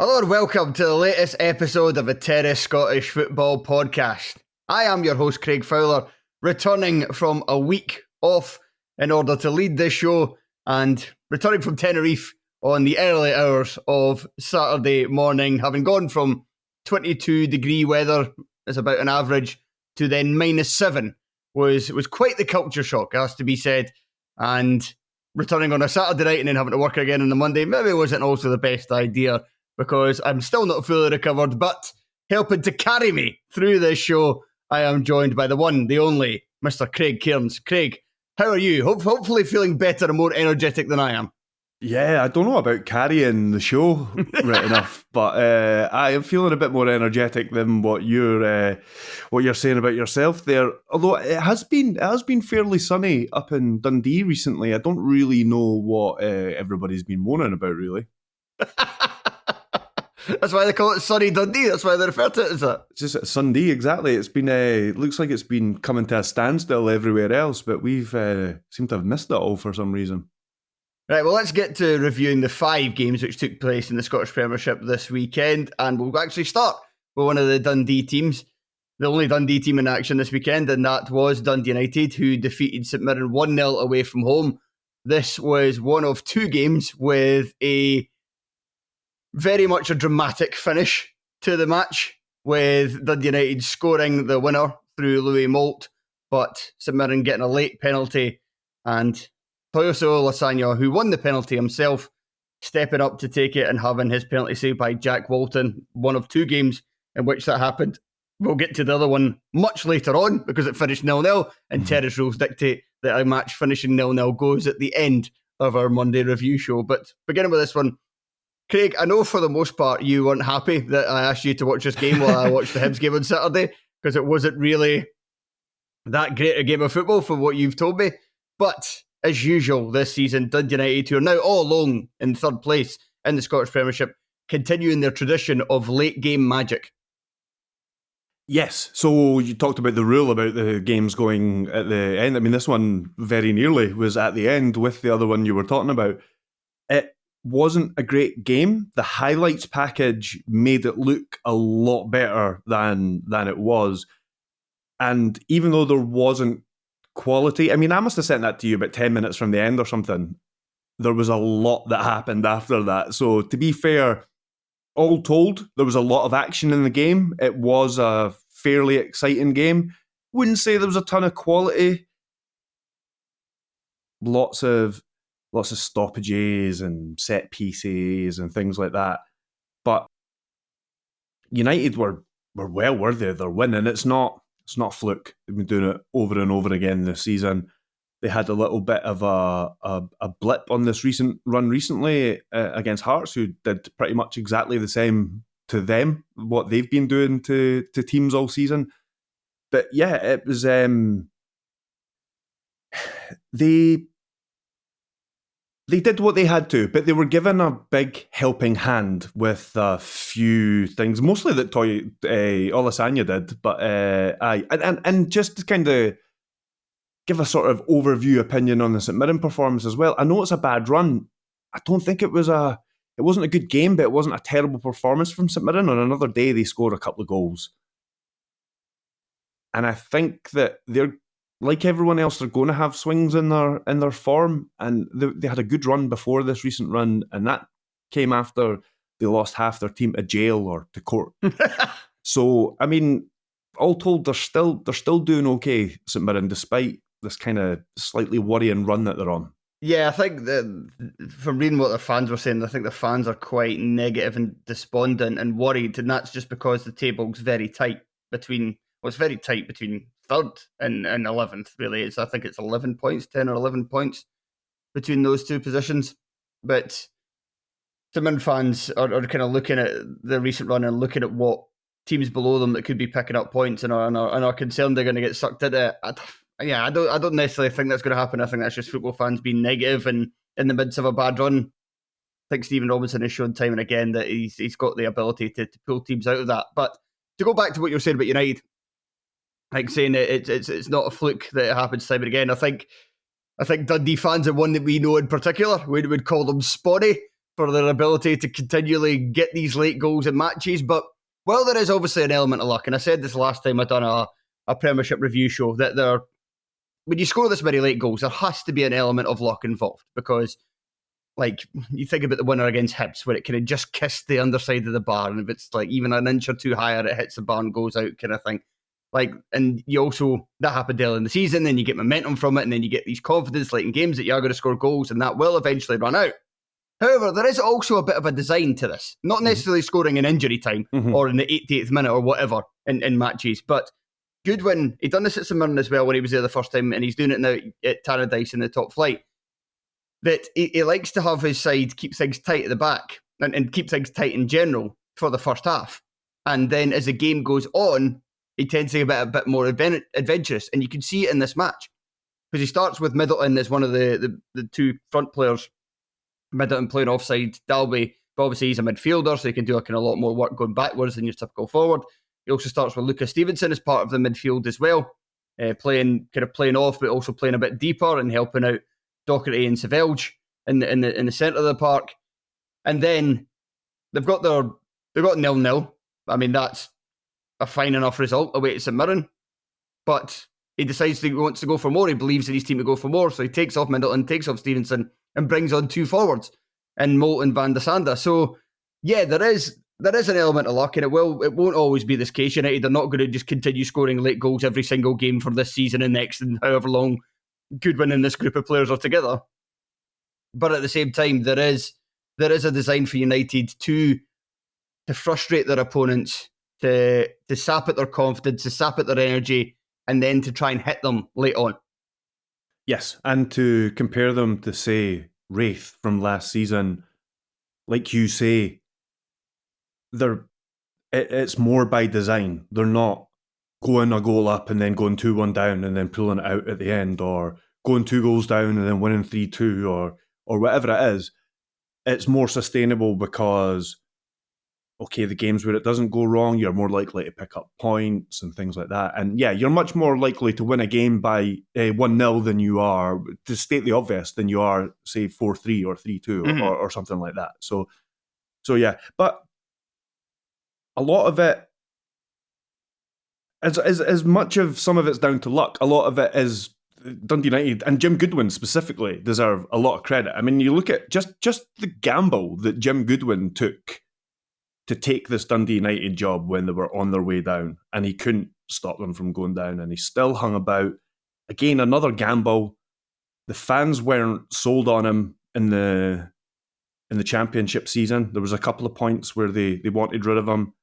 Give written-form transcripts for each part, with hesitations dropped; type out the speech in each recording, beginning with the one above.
Hello and welcome to the latest episode of a Terrace Scottish Football Podcast. I am your host Craig Fowler, returning from a week off in order to lead this show and returning from Tenerife on the early hours of Saturday morning, having gone from 22 degree weather as about an average to then -7 was quite the culture shock, it has to be said, and returning on a Saturday night and then having to work again on the Monday maybe wasn't also the best idea, because I'm still not fully recovered, but helping to carry me through this show, I am joined by the one, the only, Mr. Craig Cairns. Craig, how are you? Hopefully feeling better and more energetic than I am. Yeah, I don't know about carrying the show right enough, but I am feeling a bit more energetic than what you're saying about yourself there. Although it has been fairly sunny up in Dundee recently. I don't really know what everybody's been moaning about, really. That's why they call it Sunny Dundee. That's why they refer to it as that. It's just Sunday, exactly. It's been looks like it's been coming to a standstill everywhere else, but we've seemed to have missed it all for some reason. Right, well, let's get to reviewing the 5 games which took place in the Scottish Premiership this weekend, and we'll actually start with one of the Dundee teams, the only Dundee team in action this weekend, and that was Dundee United, who defeated St Mirren 1-0 away from home. This was one of 2 games with a very much a dramatic finish to the match, with Dundee United scoring the winner through Louis Moult, but St Mirren getting a late penalty, and Toyoso Lasagna, who won the penalty himself, stepping up to take it and having his penalty saved by Jack Walton. One of 2 games in which that happened. We'll get to the other one much later on because it finished 0-0, and terrace rules dictate that a match finishing 0-0 goes at the end of our Monday review show. But beginning with this one, Craig, I know for the most part you weren't happy that I asked you to watch this game while I watched the Hibs game on Saturday, because it wasn't really that great a game of football from what you've told me. But as usual this season, Dundee United, who are now all alone in 3rd place in the Scottish Premiership, continuing their tradition of late game magic. Yes, so you talked about the rule about the games going at the end. I mean, this one very nearly was at the end with the other one you were talking about. It wasn't a great game. The highlights package made it look a lot better than it was. And even though there wasn't quality, I mean, I must have sent that to you about 10 minutes from the end or something. There was a lot that happened after that. So to be fair, all told, there was a lot of action in the game. It was a fairly exciting game. Wouldn't say there was a ton of quality. Lots of stoppages and set pieces and things like that. But United were well worthy of their win, and it's not a fluke. They've been doing it over and over again this season. They had a little bit of a blip on this recent run recently against Hearts, who did pretty much exactly the same to them, what they've been doing to teams all season. But yeah, it was They did what they had to, but they were given a big helping hand with a few things, mostly that Olasanya did. But and just to kind of give a sort of overview opinion on the St Mirren performance as well. I know it's a bad run. I don't think it wasn't a good game, but it wasn't a terrible performance from St Mirren. On another day, they scored a couple of goals, and I think that they're, like everyone else, they're going to have swings in their form, and they had a good run before this recent run, and that came after they lost half their team to jail or to court. So, I mean, all told, they're still doing okay, St Mirren, despite this kind of slightly worrying run that they're on. Yeah, I think that from reading what the fans were saying, I think the fans are quite negative and despondent and worried, and that's just because the table's very tight between 3rd and 11th, really. I think it's 11 points, 10 or 11 points between those 2 positions. But St Mirren fans are kind of looking at the recent run and looking at what teams below them that could be picking up points and are concerned they're going to get sucked into it. I don't necessarily think that's going to happen. I think that's just football fans being negative and in the midst of a bad run. I think Stephen Robinson has shown time and again that he's got the ability to pull teams out of that. But to go back to what you were saying about United, like saying that it's not a fluke that it happens time and again. I think Dundee fans are one that we know in particular. We would call them spotty for their ability to continually get these late goals in matches. But while there is obviously an element of luck, and I said this last time I done a Premiership review show, that when you score this many late goals, there has to be an element of luck involved, because like you think about the winner against Hibs, where it kind of just kissed the underside of the bar, and if it's like even an inch or two higher, it hits the bar and goes out, kind of thing. Like, and you also, that happened early in the season, then you get momentum from it, and then you get these confidence like in games that you are going to score goals, and that will eventually run out. However, there is also a bit of a design to this, not necessarily scoring in injury time or in the 88th minute or whatever in matches, but Goodwin, he done this at St Mirren as well when he was there the first time, and he's doing it now at Tannadice in the top flight, that he likes to have his side keep things tight at the back and keep things tight in general for the first half. And then as the game goes on, he tends to get a bit more adventurous. And you can see it in this match, because he starts with Middleton as one of the two front players. Middleton playing offside Dalby, but obviously he's a midfielder, so he can do a lot more work going backwards than your typical forward. He also starts with Lucas Stevenson as part of the midfield as well, playing off, but also playing a bit deeper and helping out Doherty and Savelge in the centre of the park. And then they've got 0-0. I mean, that's a fine enough result away to St Mirren, but he decides he wants to go for more. He believes in his team to go for more, so he takes off Middleton, takes off Stevenson, and brings on two forwards in Moult and Van de Sande. So yeah, there is an element of luck, and it won't always be this case. United are not going to just continue scoring late goals every single game for this season and next, and however long Goodwin and this group of players are together. But at the same time, there is a design for United to frustrate their opponents, to sap at their confidence, to sap at their energy, and then to try and hit them late on. Yes, and to compare them to, say, Wraith from last season, like you say, it's more by design. They're not going a goal up and then going 2-1 down and then pulling it out at the end, or going 2 goals down and then winning 3-2 or whatever it is. It's more sustainable because, okay, the games where it doesn't go wrong, you're more likely to pick up points and things like that. And yeah, you're much more likely to win a game by 1-0 than you are, to state the obvious, than you are, say, 4-3 or 3-2 or something like that. So yeah. But a lot of it, as much of some of it's down to luck, a lot of it is Dundee United, and Jim Goodwin specifically, deserve a lot of credit. I mean, you look at just the gamble that Jim Goodwin took to take this Dundee United job when they were on their way down, and he couldn't stop them from going down, and he still hung about. Again, another gamble. The fans weren't sold on him in the championship season. There was a couple of points where they wanted rid of him,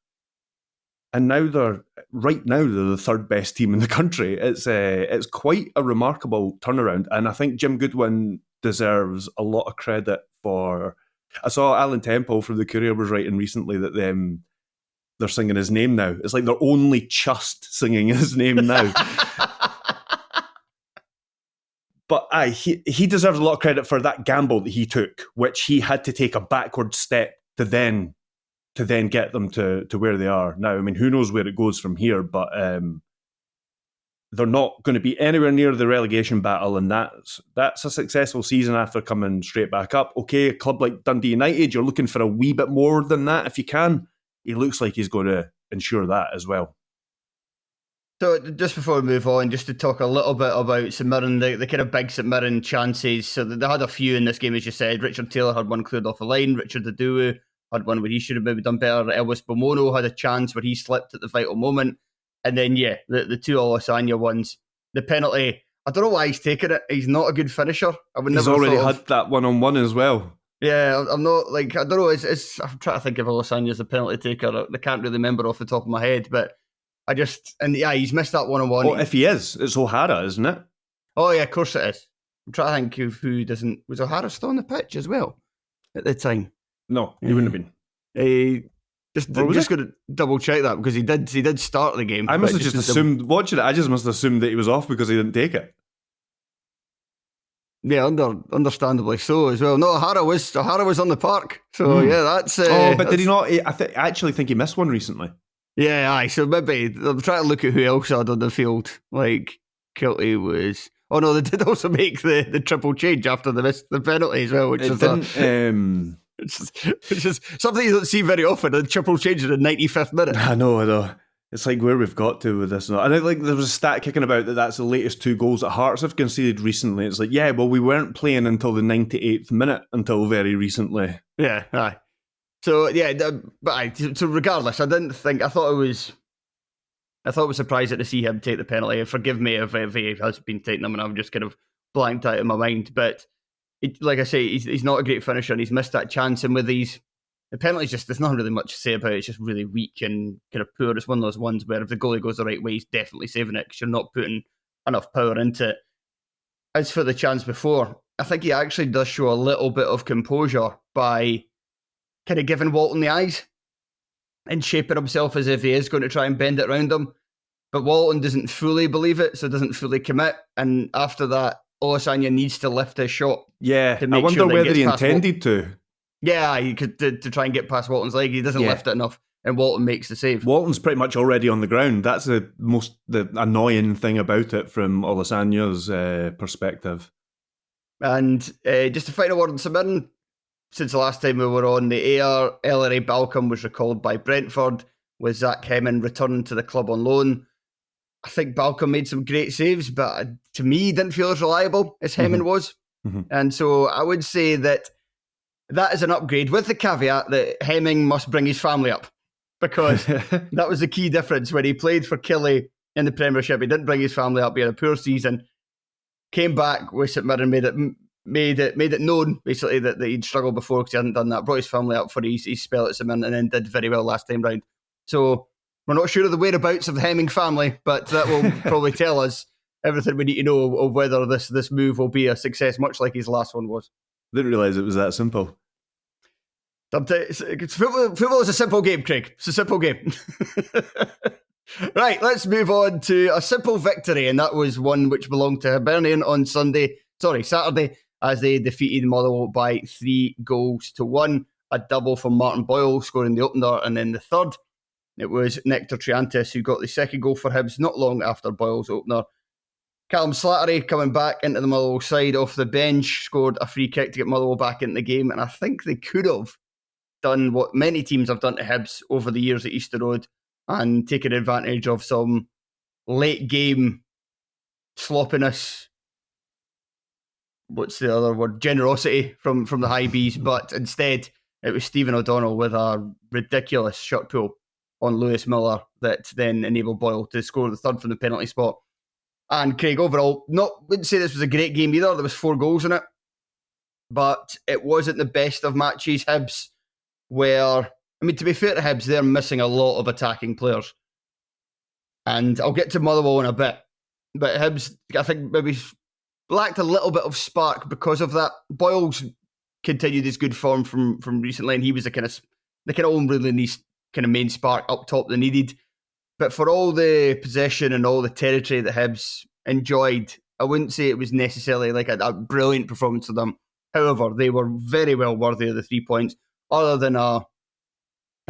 and now they're the third best team in the country. It's quite a remarkable turnaround, and I think Jim Goodwin deserves a lot of credit for. I saw Alan Temple from the Courier was writing recently that they're singing his name now. It's like they're only just singing his name now. But he deserves a lot of credit for that gamble that he took, which he had to take a backward step to then get them to where they are now. I mean, who knows where it goes from here, but they're not going to be anywhere near the relegation battle, and that's a successful season after coming straight back up. Okay, a club like Dundee United, you're looking for a wee bit more than that if you can. He looks like he's going to ensure that as well. So just before we move on, just to talk a little bit about St Mirren, the kind of big St Mirren chances. So they had a few in this game, as you said. Richard Taylor had one cleared off the line. Richard Aduwu had one where he should have maybe done better. Elvis Bomono had a chance where he slipped at the vital moment. And then, yeah, the two Olasanya ones. The penalty, I don't know why he's taking it. He's not a good finisher. He's already had that one-on-one as well. Yeah, I'm not, I don't know. I'm trying to think if Olasanya's a penalty taker. I can't really remember off the top of my head, but he's missed that one-on-one. Oh, if he is, it's O'Hara, isn't it? Oh, yeah, of course it is. I'm trying to think of who doesn't. Was O'Hara still on the pitch as well at the time? No, he wouldn't have been. Just going to double check that, because he did start the game. I must have just assumed, watching it, I just must have assumed that he was off because he didn't take it. Yeah, understandably so as well. No, O'Hara was on the park. So yeah, that's... but did he not? I actually think he missed one recently. Yeah, aye. So maybe I'm trying to look at who else had on the field. Like, Kilty was... Oh no, they did also make the triple change after they missed the penalty as well, which which is something you don't see very often. A triple change in the 95th minute. I know. It's like where we've got to with this. And I think there was a stat kicking about that's the latest 2 goals that Hearts have conceded recently. It's like, yeah, well, we weren't playing until the 98th minute until very recently. Yeah, aye. So yeah, so regardless, I thought it was surprising to see him take the penalty. Forgive me if he has been taking them and I've just kind of blanked out in my mind. But like I say, he's not a great finisher and he's missed that chance. And with the penalties, there's not really much to say about it. It's just really weak and kind of poor. It's one of those ones where if the goalie goes the right way, he's definitely saving it because you're not putting enough power into it. As for the chance before, I think he actually does show a little bit of composure by kind of giving Walton the eyes and shaping himself as if he is going to try and bend it around him. But Walton doesn't fully believe it, so doesn't fully commit. And after that, Olasanya needs to lift his shot. Yeah, I wonder whether he intended to. Yeah, he could to try and get past Walton's leg. He doesn't lift it enough, and Walton makes the save. Walton's pretty much already on the ground. That's the annoying thing about it from Olasanya's perspective. And just a final word on St Mirren. Since the last time we were on the air, Ellery Balcom was recalled by Brentford, with Zach Hemming returning to the club on loan. I think Balcom made some great saves, but to me, he didn't feel as reliable as Hemming was. Mm-hmm. And so I would say that is an upgrade, with the caveat that Hemming must bring his family up, because that was the key difference. When he played for Killie in the Premiership, he didn't bring his family up. He had a poor season, came back with St Mirren, made it known basically that he'd struggled before because he hadn't done that. Brought his family up for his spell at St Mirren and then did very well last time round. So we're not sure of the whereabouts of the Hemming family, but that will probably tell us everything we need to know of whether this move will be a success, much like his last one was. Didn't realise it was that simple. Football is a simple game, Craig. It's a simple game. Right, let's move on to a simple victory, and that was one which belonged to Hibernian on Saturday, as they defeated Motherwell by 3-1. A double from Martin Boyle, scoring the opener, and then the third, it was Nectar Triantis who got the second goal for Hibs not long after Boyle's opener. Callum Slattery coming back into the Motherwell side off the bench, scored a free kick to get Motherwell back in the game, and I think they could have done what many teams have done to Hibs over the years at Easter Road and taken advantage of some late game sloppiness. What's the other word? Generosity from the high Bs, but instead it was Stephen O'Donnell with a ridiculous shot pull on Lewis Miller that then enabled Boyle to score the third from the penalty spot. And Craig, overall, wouldn't say this was a great game either. There was 4 goals in it, but it wasn't the best of matches. Hibs were, to be fair to Hibs, they're missing a lot of attacking players. And I'll get to Motherwell in a bit, but Hibs, I think, maybe lacked a little bit of spark because of that. Boyle's continued his good form from recently, and he was the kind of only kind of main spark up top they needed. But for all the possession and all the territory that Hibs enjoyed, I wouldn't say it was necessarily like a brilliant performance of them. However, they were very well worthy of the 3 points, other than a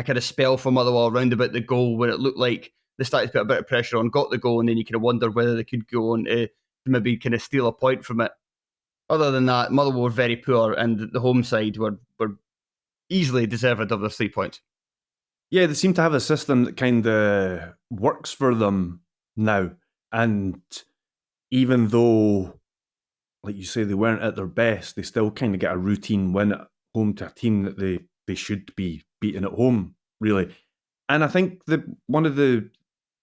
kind of spell for Motherwell around about the goal where it looked like they started to put a bit of pressure on, got the goal, and then you kind of wonder whether they could go on to maybe kind of steal a point from it. Other than that, Motherwell were very poor, and the home side were easily deserved of the 3 points. Yeah, they seem to have a system that kind of works for them now. And even though, like you say, they weren't at their best, they still kind of get a routine win at home to a team that they should be beating at home, really. And I think that one of the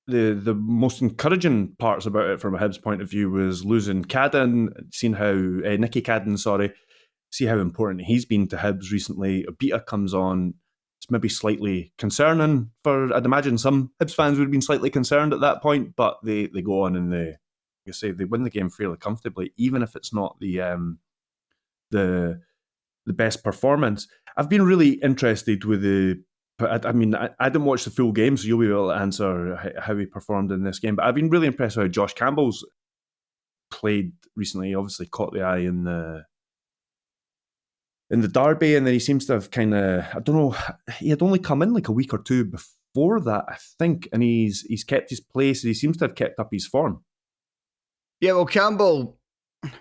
most encouraging parts about it from a Hibs point of view was losing Cadden, seeing how Nicky Cadden, see how important he's been to Hibs recently. Obita comes on. It's maybe slightly concerning for, I'd imagine some Hibs fans would have been slightly concerned at that point, but they go on and they win the game fairly comfortably, even if it's not the best performance. I've been really interested with I didn't watch the full game, so you'll be able to answer how he performed in this game. But I've been really impressed with how Josh Campbell's played recently. He obviously caught the eye in the derby, and then he seems to have kind of, I don't know, he had only come in like a week or two before that, I think, and he's kept his place, and he seems to have kept up his form. Yeah, well, Campbell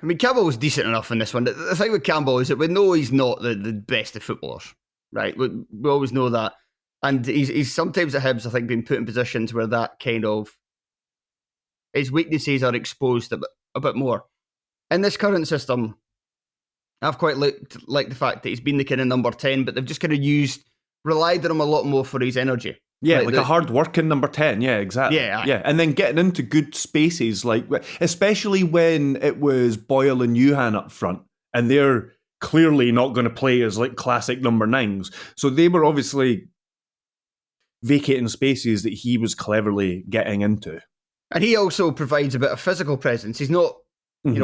was decent enough in this one. The thing with Campbell is that we know he's not the best of footballers. right? We always know that. And he's sometimes at Hibs, I think, been put in positions where that kind of his weaknesses are exposed a bit more. In this current system, I've quite liked the fact that he's been the kind of number 10, but they've just kind of relied on him a lot more for his energy. Yeah, like a hard-working number 10. Yeah, exactly. Yeah, and then getting into good spaces, like especially when it was Boyle and Yuhan up front, and they're clearly not going to play as like classic number 9s. So they were obviously vacating spaces that he was cleverly getting into. And he also provides a bit of physical presence. He's not,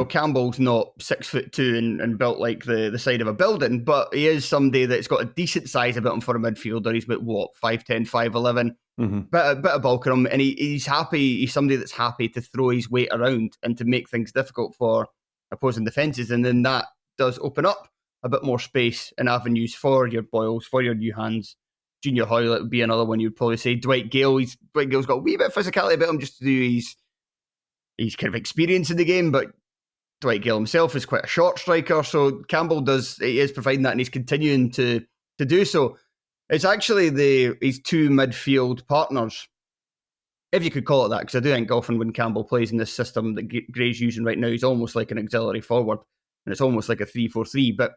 Campbell's not 6'2" and built like the side of a building, but he is somebody that's got a decent size about him for a midfielder. He's about 5'10", 5'11", bit of bulk on him, and he's happy. He's somebody that's happy to throw his weight around and to make things difficult for opposing defences, and then that does open up a bit more space and avenues for your Boyles, for your Yuhans. Junior Hoylett would be another one you'd probably say. Dwight Gale's got a wee bit of physicality about him just to do his kind of experience in the game, but Dwight Gale himself is quite a short striker, so Campbell he is providing that, and he's continuing to do so. It's actually his two midfield partners, if you could call it that, because I do think often when Campbell plays in this system that Gray's using right now, he's almost like an auxiliary forward, and it's almost like a 3-4-3, but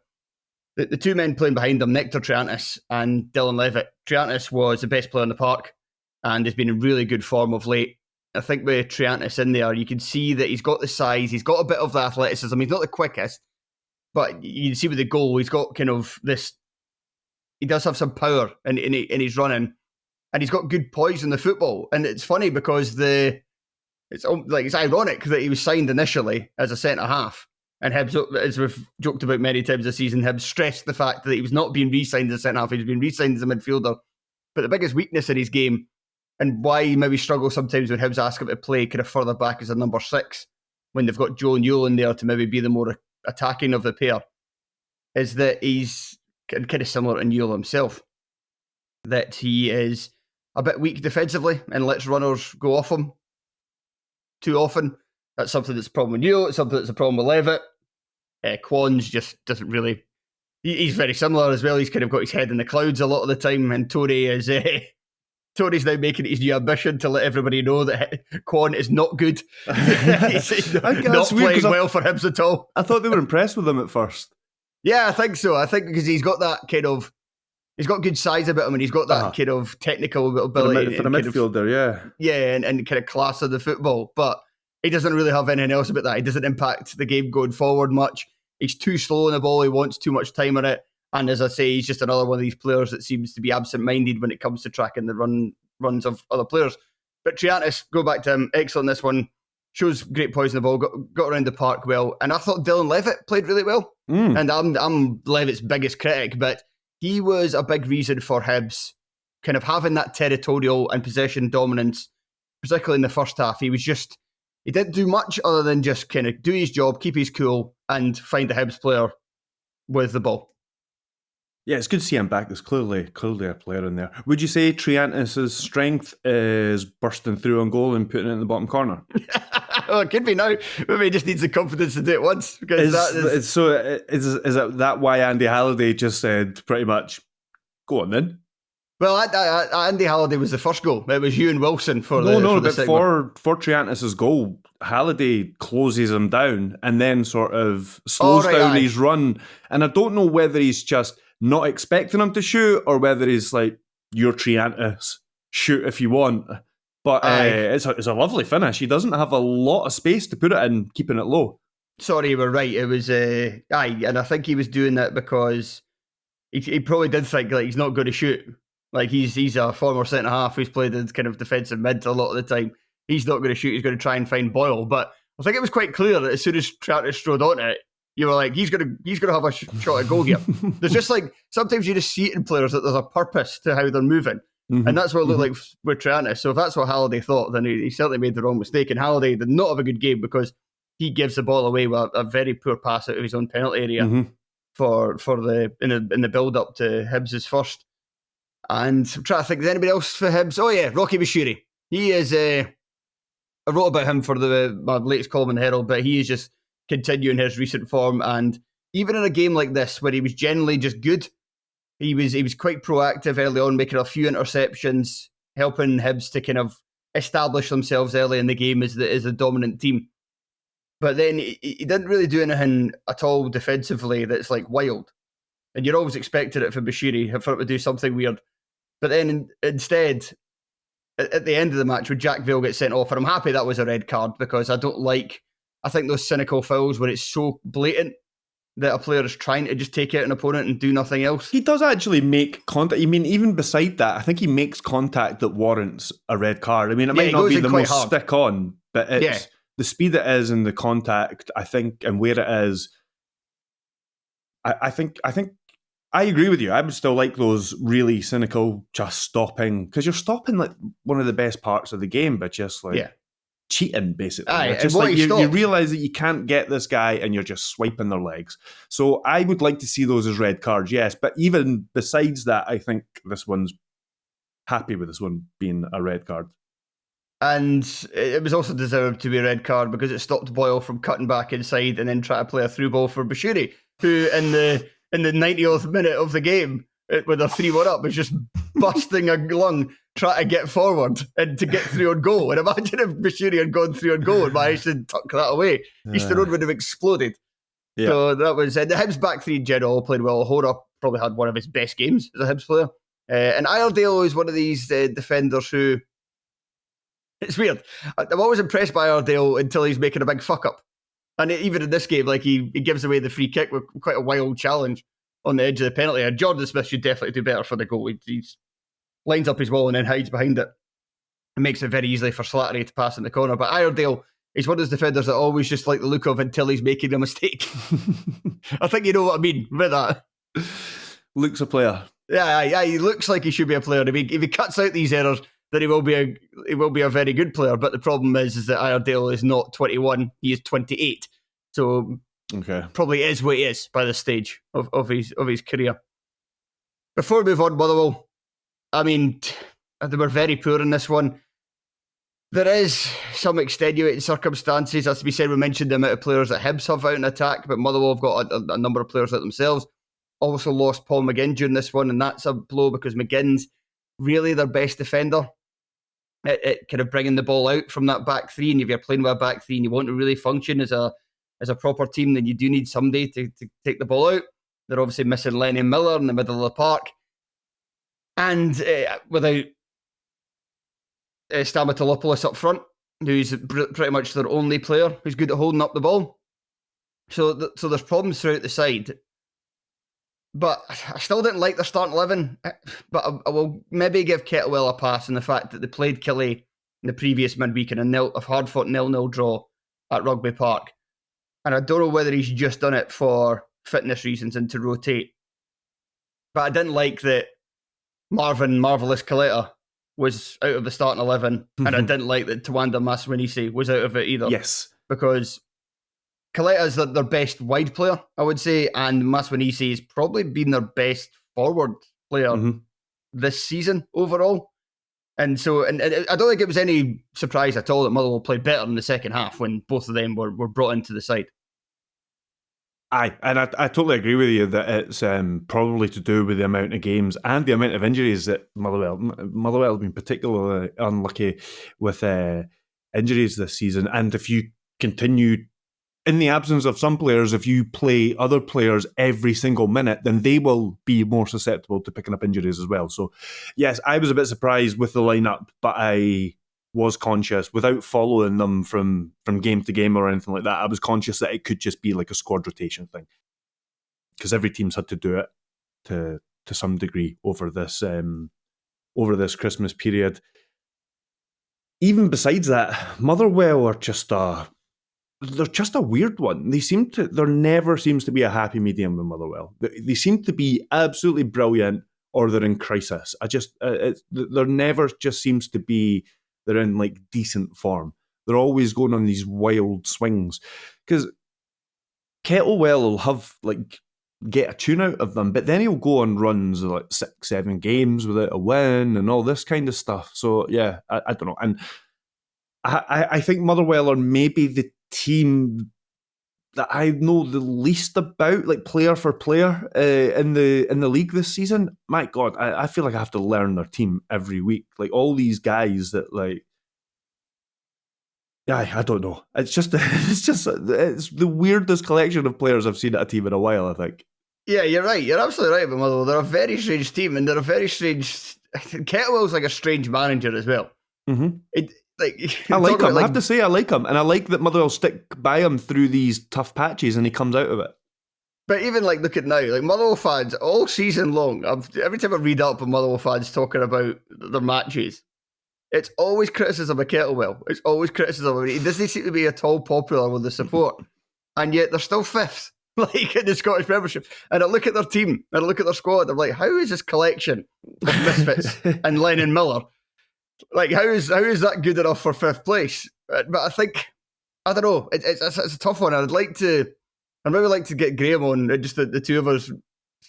the two men playing behind him, Nectar Triantis and Dylan Levitt. Triantis was the best player in the park and has been in really good form of late. I think with Triantis in there, you can see that he's got the size, he's got a bit of the athleticism. He's not the quickest, but you can see with the goal, he's got kind of this. He does have some power in his running, and he's got good poise in the football. And it's funny because it's ironic that he was signed initially as a centre half. And Hibs, as we've joked about many times this season, Hibs stressed the fact that he was not being re-signed as a centre-half, he was being re-signed as a midfielder. But the biggest weakness in his game, and why he maybe struggles sometimes when Hibs ask him to play kind of further back as a number 6, when they've got Joe Newell in there to maybe be the more attacking of the pair, is that he's kind of similar to Newell himself. That he is a bit weak defensively and lets runners go off him too often. That's something that's a problem with Newell. It's something that's a problem with Levitt. Quans just doesn't really. He's very similar as well. He's kind of got his head in the clouds a lot of the time. And Tony's now making it his new ambition to let everybody know that Quan is not good. He's not playing well for Hibs at all. I thought they were impressed with him at first. Yeah, I think so. I think because he's got that kind of. He's got good size about him, and he's got that kind of technical ability for a midfielder. Yeah, and kind of class of the football, but. He doesn't really have anything else about that. He doesn't impact the game going forward much. He's too slow on the ball. He wants too much time on it. And as I say, he's just another one of these players that seems to be absent-minded when it comes to tracking the runs of other players. But Triantis, go back to him, excellent this one. Shows great poise in the ball, got around the park well. And I thought Dylan Levitt played really well. And I'm Levitt's biggest critic, but he was a big reason for Hibs kind of having that territorial and possession dominance, particularly in the first half. He didn't do much other than just kind of do his job, keep his cool, and find a Hibs player with the ball. Yeah, it's good to see him back. There's clearly a player in there. Would you say Triantis' strength is bursting through on goal and putting it in the bottom corner? Well, it could be now. Maybe he just needs the confidence to do it once. Because is it that why Andy Halliday just said pretty much, go on then? Well, Andy Halliday was the first goal. It was Ewan Wilson for the for Triantis' goal, Halliday closes him down and then sort of slows down his run. And I don't know whether he's just not expecting him to shoot or whether he's like, you're Triantis, shoot if you want. But it's a lovely finish. He doesn't have a lot of space to put it in, keeping it low. Sorry, you were right. It was and I think he was doing that because he probably did think like he's not going to shoot. Like he's a former centre half who's played in kind of defensive mid a lot of the time. He's not going to shoot. He's going to try and find Boyle. But I think it was quite clear that as soon as Triantis strode on it, you were like, he's going to have a shot at goal here. There's just like sometimes you just see it in players that there's a purpose to how they're moving, and that's what it looked like with Triantis. So if that's what Halliday thought, then he certainly made the wrong mistake. And Halliday did not have a good game because he gives the ball away with a very poor pass out of his own penalty area for the build up to Hibs' first. And I'm trying to think, is anybody else for Hibs? Oh yeah, Rocky Bashiri. He is. I wrote about him for my latest column in the Herald, but he is just continuing his recent form. And even in a game like this, where he was generally just good, he was quite proactive early on, making a few interceptions, helping Hibs to kind of establish themselves early in the game as the dominant team. But then he didn't really do anything at all defensively that's like wild. And you're always expecting it from Bashiri, for him to do something weird. But then instead, at the end of the match, when Jack Vale gets sent off, and I'm happy that was a red card, because I think those cynical fouls where it's so blatant that a player is trying to just take out an opponent and do nothing else. He does actually make contact. I mean, even beside that, I think he makes contact that warrants a red card. I mean, it might not be the most hard. Stick on, but it's the speed it is and the contact, I think, and where it is. I think I agree with you. I would still like those really cynical, just stopping, because you're stopping like one of the best parts of the game, but just like cheating, basically. Just like you realise that you can't get this guy and you're just swiping their legs. So I would like to see those as red cards, yes. But even besides that, I think this one's happy with this one being a red card. And it was also deserved to be a red card because it stopped Boyle from cutting back inside and then try to play a through ball for Bashiri, who in the 90th minute of the game, with a 3-1 up, was just busting a lung trying to get forward and to get through on goal. And imagine if Bashiri had gone through on goal and managed to tuck that away. Easter Road would have exploded. Yeah. So that was the Hibs back three in general played well. Hora probably had one of his best games as a Hibs player. And Iredale is one of these defenders who, it's weird. I'm always impressed by Iredale until he's making a big fuck up. And even in this game, like he gives away the free kick with quite a wild challenge on the edge of the penalty. And Jordan Smith should definitely do better for the goal. He lines up his wall and then hides behind it. It makes it very easy for Slattery to pass in the corner. But Iredale is one of those defenders that always just like the look of until he's making a mistake. I think you know what I mean with that. Looks a player. Yeah, he looks like he should be a player. If he cuts out these errors, then he will be a very good player. But the problem is that Iredale is not 21; he is 28. So probably is what he is by this stage of his career. Before we move on, Motherwell, I mean, they were very poor in this one. There is some extenuating circumstances, as to be said. We mentioned the amount of players that Hibs have out in attack, but Motherwell have got a number of players out themselves. Also lost Paul McGinn during this one, and that's a blow because McGinn's really their best defender at kind of bringing the ball out from that back three. And if you're playing with a back three and you want to really function as a proper team, then you do need somebody to take the ball out. They're obviously missing Lenny Miller in the middle of the park. And without Stamatolopoulos up front, who's pretty much their only player who's good at holding up the ball. So there's problems throughout the side. But I still didn't like their starting 11. But I will maybe give Kettlewell a pass in the fact that they played Killie in the previous midweek in a hard-fought 0-0 draw at Rugby Park. And I don't know whether he's just done it for fitness reasons and to rotate. But I didn't like that Marvin Marvellous Kaleta was out of the starting 11. And I didn't like that Tawanda Maswanisi was out of it either. Yes. Because Kaleta is their best wide player, I would say, and Maswanisi has probably been their best forward player this season overall. And so, and I don't think it was any surprise at all that Motherwell played better in the second half when both of them were brought into the side. Aye, and I totally agree with you that it's probably to do with the amount of games and the amount of injuries that Motherwell have been particularly unlucky with injuries this season. And if you continue, in the absence of some players, if you play other players every single minute, then they will be more susceptible to picking up injuries as well. So, yes, I was a bit surprised with the lineup, but I was conscious, without following them from game to game or anything like that, I was conscious that it could just be like a squad rotation thing. Because every team's had to do it to some degree over this Christmas period. Even besides that, Motherwell are they're just a weird one. There never seems to be a happy medium with Motherwell. They seem to be absolutely brilliant or they're in crisis. There never just seems to be, they're in like decent form. They're always going on these wild swings. Because Kettlewell will have get a tune out of them, but then he'll go on runs of 6-7 games without a win and all this kind of stuff. So yeah, I don't know. And I think Motherwell are maybe the team that I know the least about, like player for player, in the league this season. My God, I feel like I have to learn their team every week. Like all these guys that like, yeah, I don't know. It's just it's the weirdest collection of players I've seen at a team in a while, I think. Yeah, you're right. You're absolutely right about Motherwell. They're a very strange team, and they're a very strange. Kettlewell's like a strange manager as well. Mm-hmm. I like him. I have to say, I like him, and I like that Motherwell stick by him through these tough patches, and he comes out of it. But even like look at now, like Motherwell fans all season long. Every time I read up on Motherwell fans talking about their matches, it's always criticism of Kettlewell. It's always criticism. He doesn't seem to be at all popular with the support, and yet they're still fifth, like in the Scottish Premiership. And I look at their team, and I look at their squad. I'm like, how is this collection of misfits and Lennon Miller? Like, how is that good enough for fifth place? But I think, I don't know. It's a tough one. I'd maybe like to get Graham on, just the two of us,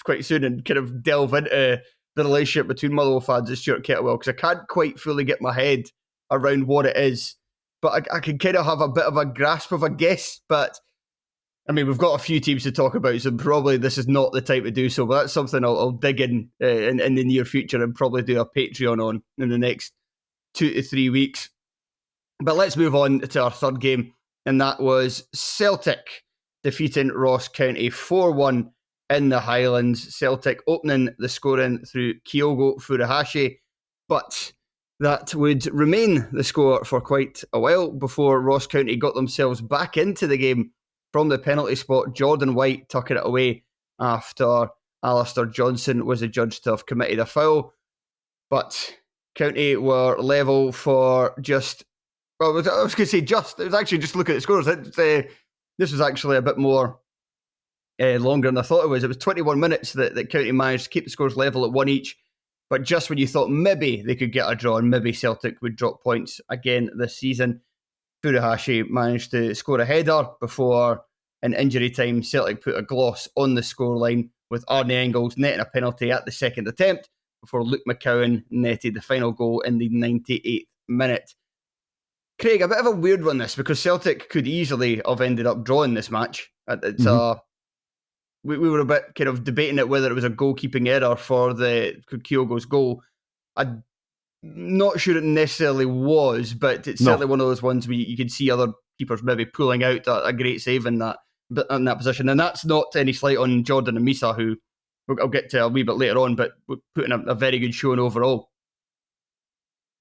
quite soon, and kind of delve into the relationship between Motherwell fans and Stuart Kettlewell, because I can't quite fully get my head around what it is. But I can kind of have a bit of a grasp of a guess. But I mean, we've got a few teams to talk about, so probably this is not the time to do so. But that's something I'll dig in the near future and probably do a Patreon on in the next 2 to 3 weeks. But let's move on to our third game, and that was Celtic defeating Ross County 4-1 in the Highlands. Celtic opening the scoring through Kyogo Furuhashi, but that would remain the score for quite a while before Ross County got themselves back into the game from the penalty spot. Jordan White tucking it away after Alistair Johnson was adjudged to have committed a foul. But County were level for just, well, I was going to say just, it was actually just look at the scores. This was actually a bit more longer than I thought it was. It was 21 minutes that County managed to keep the scores level at 1 each. But just when you thought maybe they could get a draw and maybe Celtic would drop points again this season, Furuhashi managed to score a header before, in injury time, Celtic put a gloss on the scoreline with Arnie Engels netting a penalty at the second attempt before Luke McCowan netted the final goal in the 98th minute. Craig, a bit of a weird one this, because Celtic could easily have ended up drawing this match. It's we were a bit kind of debating it whether it was a goalkeeping error for the Kyogo's goal. I'm not sure it necessarily was, but it's certainly one of those ones where you could see other keepers maybe pulling out a great save in that position. And that's not any slight on Jordan and Misa, who I'll get to a wee bit later on, but putting a very good showing overall.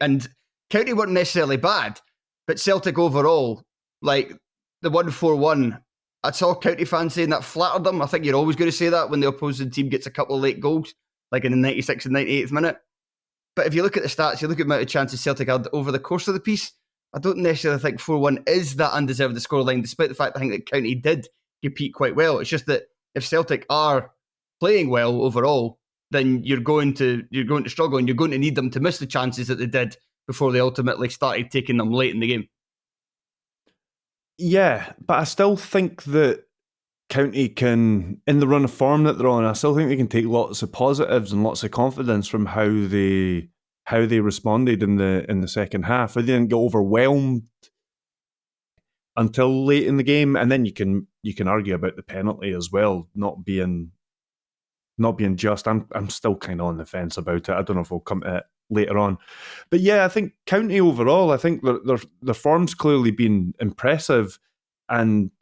And County weren't necessarily bad, but Celtic overall, like the 1-4-1, I saw County fans saying that flattered them. I think you're always going to say that when the opposing team gets a couple of late goals, like in the 96th and 98th minute. But if you look at the stats, you look at the amount of chances Celtic had over the course of the piece, I don't necessarily think 4-1 is that undeserved a scoreline, despite the fact I think that County did compete quite well. It's just that if Celtic are playing well overall, then you're going to struggle, and you're going to need them to miss the chances that they did before they ultimately started taking them late in the game. Yeah, but I still think that County can, in the run of form that they're on, I still think they can take lots of positives and lots of confidence from how they responded in the second half. They didn't get overwhelmed until late in the game, and then you can argue about the penalty as well, not being just. I'm still kind of on the fence about it. I don't know if we'll come to it later on, but yeah, I think County overall, I think their form's clearly been impressive, and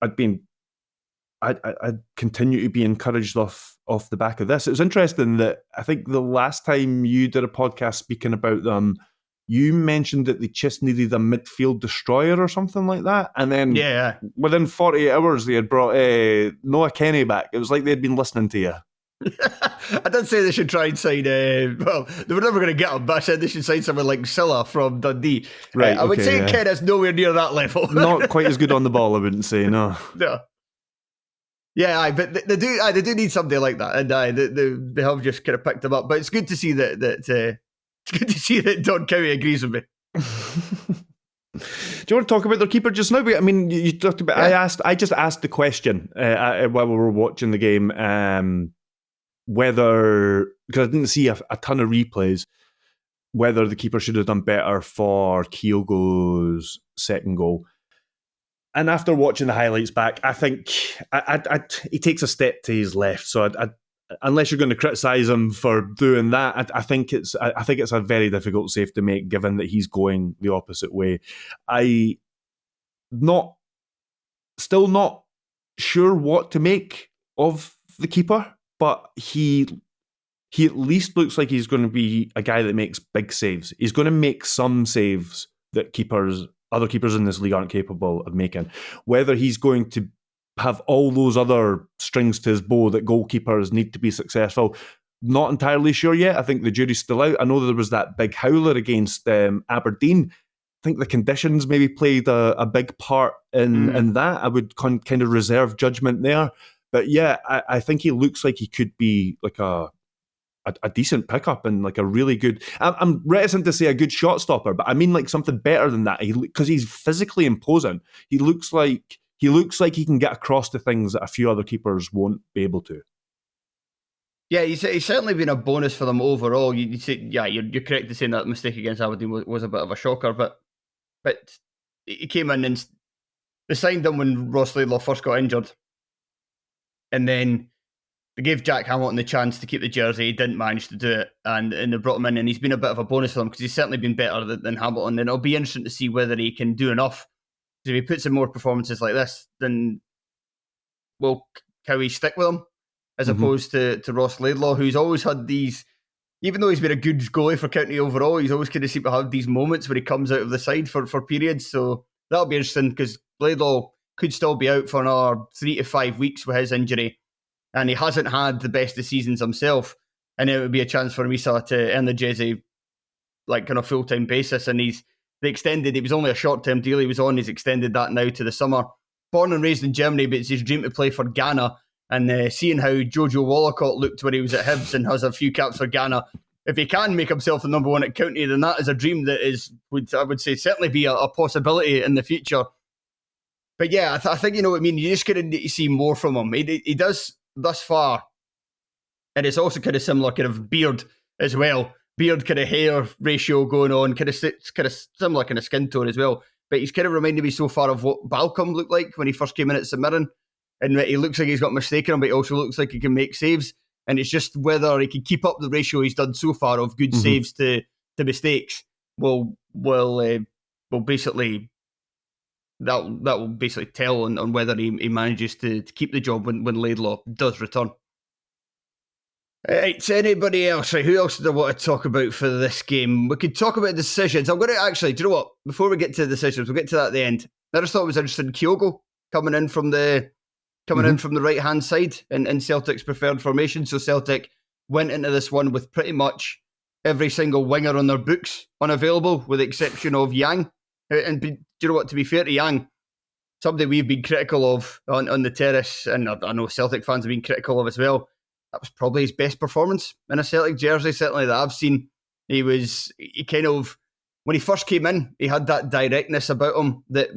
I'd continue to be encouraged off the back of this. It was interesting that I think the last time you did a podcast speaking about them, you mentioned that they just needed a midfield destroyer or something like that, and then within 48 hours they had brought Noah Kenny back. It was like they'd been listening to you. I did say they should try and sign, well, they were never going to get him, but I said they should sign someone like Silla from Dundee. Right, I would say Ken is nowhere near that level. Not quite as good on the ball, I wouldn't say, no. No. Yeah, but they do need somebody like that, and they have just kind of picked him up. But it's good to see that it's good to see that Don Cowie agrees with me. Do you want to talk about their keeper just now? I mean, you talked about. Yeah. I just asked the question while we were watching the game, whether, because I didn't see a ton of replays, whether the keeper should have done better for Kyogo's second goal. And after watching the highlights back, I think he takes a step to his left. So unless you're going to criticise him for doing that, I think it's a very difficult save to make, given that he's going the opposite way. Still not sure what to make of the keeper, but he at least looks like he's going to be a guy that makes big saves. He's going to make some saves that other keepers in this league aren't capable of making. Whether he's going to have all those other strings to his bow that goalkeepers need to be successful, not entirely sure yet. I think the jury's still out. I know there was that big howler against Aberdeen. I think the conditions maybe played a big part in that. I would kind of reserve judgment there. But yeah, I think he looks like he could be like a decent pickup and like a really good... I'm reticent to say a good shot stopper, but I mean like something better than that. Because he's physically imposing. He looks like he can get across to things that a few other keepers won't be able to. Yeah, he's certainly been a bonus for them overall. You're correct to saying that mistake against Aberdeen was a bit of a shocker, but he came in and they signed him when Ross Laidlaw first got injured. And then they gave Jack Hamilton the chance to keep the jersey. He didn't manage to do it. And they brought him in, and he's been a bit of a bonus for them because he's certainly been better than Hamilton. And it'll be interesting to see whether he can do enough. If he puts in more performances like this, then will Cowie stick with him as opposed to Ross Laidlaw, who's always had these... Even though he's been a good goalie for County overall, he's always kind of seemed to have these moments where he comes out of the side for periods. So that'll be interesting because Laidlaw could still be out for another 3 to 5 weeks with his injury. And he hasn't had the best of seasons himself. And it would be a chance for Misa to earn the jersey like on a full-time basis. And it was only a short-term deal he was on. He's extended that now to the summer. Born and raised in Germany, but it's his dream to play for Ghana. And seeing how Jojo Wallacott looked when he was at Hibs and has a few caps for Ghana, if he can make himself the number one at County, then that is a dream that I would say certainly be a possibility in the future. But yeah, I think you know what I mean. You just kind of need to see more from him. He does thus far, and it's also kind of similar kind of beard as well. Beard kind of hair ratio going on, kind of similar kind of skin tone as well. But he's kind of reminded me so far of what Balcom looked like when he first came in at St Mirren. And he looks like he's got a mistake in him, but he also looks like he can make saves. And it's just whether he can keep up the ratio he's done so far of good saves to mistakes will basically that will basically tell on whether he manages to keep the job when Laidlaw does return. Right, so anybody else? Right, who else do I want to talk about for this game? We could talk about decisions. I'm going to actually, do you know what? Before we get to the decisions, we'll get to that at the end. I just thought it was interesting. Kyogo coming in from the right-hand side in Celtic's preferred formation. So Celtic went into this one with pretty much every single winger on their books unavailable, with the exception of Yang. And do you know what? To be fair to Yang, somebody we've been critical of on the terrace, and I know Celtic fans have been critical of as well, that was probably his best performance in a Celtic jersey, certainly that I've seen. He kind of, when he first came in, he had that directness about him that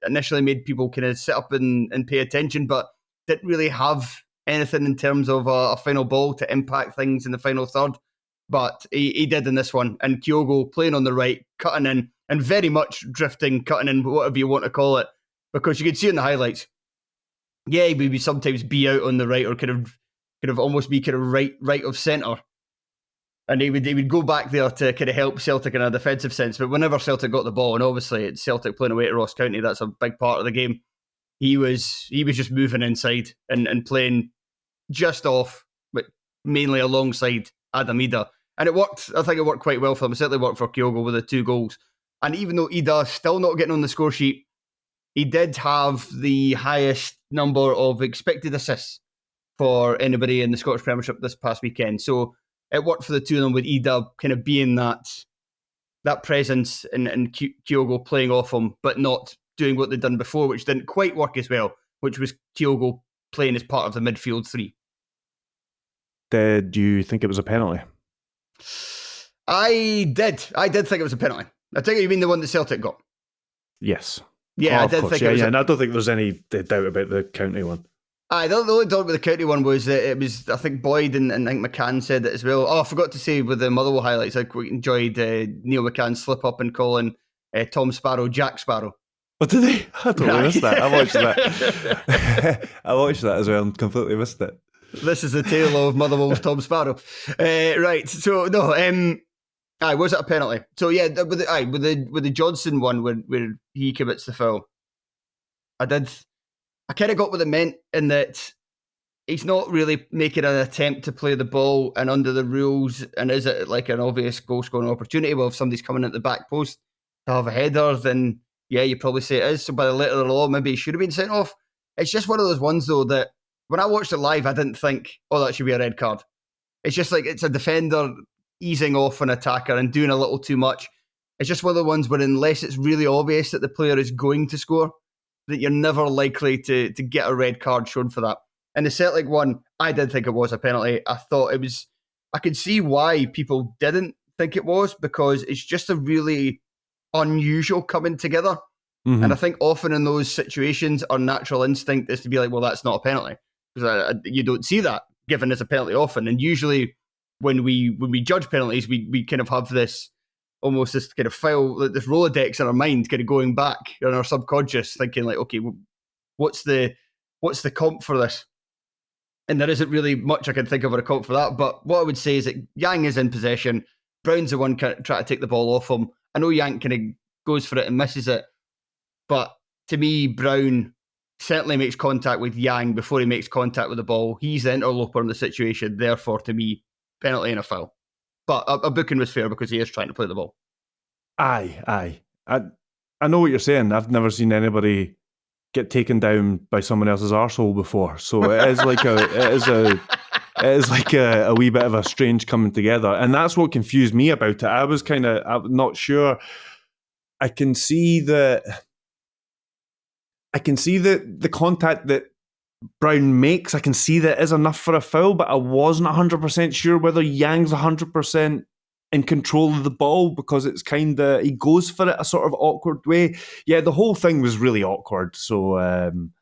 initially made people kind of sit up and pay attention, but didn't really have anything in terms of a final ball to impact things in the final third. But he did in this one. And Kyogo playing on the right, cutting in, and very much drifting, cutting in, whatever you want to call it. Because you could see in the highlights, yeah, he would sometimes be out on the right or kind of almost be kind of right of centre. And he would go back there to kind of help Celtic in a defensive sense. But whenever Celtic got the ball, and obviously it's Celtic playing away at Ross County, that's a big part of the game, he was just moving inside and playing just off, but mainly alongside Adam Ida. And it worked. I think it worked quite well for him. It certainly worked for Kyogo with the 2 goals. And even though Ida's still not getting on the score sheet, he did have the highest number of expected assists for anybody in the Scottish Premiership this past weekend. So it worked for the two of them, with Ida kind of being that presence and Kyogo playing off him, but not doing what they'd done before, which didn't quite work as well, which was Kyogo playing as part of the midfield 3. Did you think it was a penalty? I did think it was a penalty. I think you mean the one that Celtic got. Yes. Yeah, I did think it was. And I don't think there's any doubt about the County one. The only doubt with the County one was that it was, I think Boyd and I think McCann said it as well. Oh, I forgot to say with the Motherwell highlights, I enjoyed Neil McCann slip up and calling Tom Sparrow Jack Sparrow. What did they? I totally missed that. I watched that. I watched that as well and completely missed it. This is the tale of Motherwell's Tom Sparrow. Right, so no, was it a penalty? So yeah, with the Johnson one where he commits the foul, I kind of got what it meant in that he's not really making an attempt to play the ball, and under the rules, and is it like an obvious goal scoring opportunity? Well, if somebody's coming at the back post to have a header, then yeah, you probably say it is. So by the letter of the law, maybe he should have been sent off. It's just one of those ones though that when I watched it live, I didn't think, oh, that should be a red card. It's just like it's a defender easing off an attacker and doing a little too much. It's just one of the ones where unless it's really obvious that the player is going to score, that you're never likely to get a red card shown for that. And the Celtic one, I did think it was a penalty. I thought it was, I could see why people didn't think it was, because it's just a really unusual coming together. Mm-hmm. And I think often in those situations, our natural instinct is to be like, well, that's not a penalty. Because you don't see that given as a penalty often. And usually when we judge penalties, we kind of have this almost this kind of file, this Rolodex in our mind, kind of going back in our subconscious, thinking like, okay, well, what's the comp for this? And there isn't really much I can think of a comp for that. But what I would say is that Yang is in possession. Brown's the one trying to take the ball off him. I know Yang kind of goes for it and misses it. But to me, Brown certainly makes contact with Yang before he makes contact with the ball. He's the interloper in the situation. Therefore, to me, penalty and a foul. But a booking was fair because he is trying to play the ball. Aye. I know what you're saying. I've never seen anybody get taken down by someone else's arsehole before. So it is like a wee bit of a strange coming together. And that's what confused me about it. I'm not sure. I can see the contact that Brown makes. I can see that is enough for a foul, but I wasn't 100% sure whether Yang's 100% in control of the ball, because it's kind of, he goes for it a sort of awkward way. Yeah, the whole thing was really awkward. So, I'm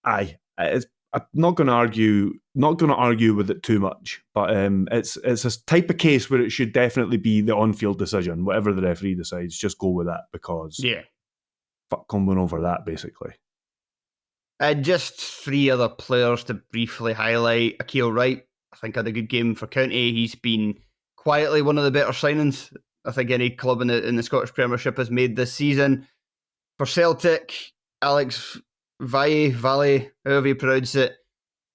not going to argue with it too much. But it's a type of case where it should definitely be the on-field decision. Whatever the referee decides, just go with that, because fuck coming over that, basically. Just three other players to briefly highlight. Akil Wright, I think, had a good game for County. He's been quietly one of the better signings I think any club in the Scottish Premiership has made this season. For Celtic, Alex Valle, however you pronounce it,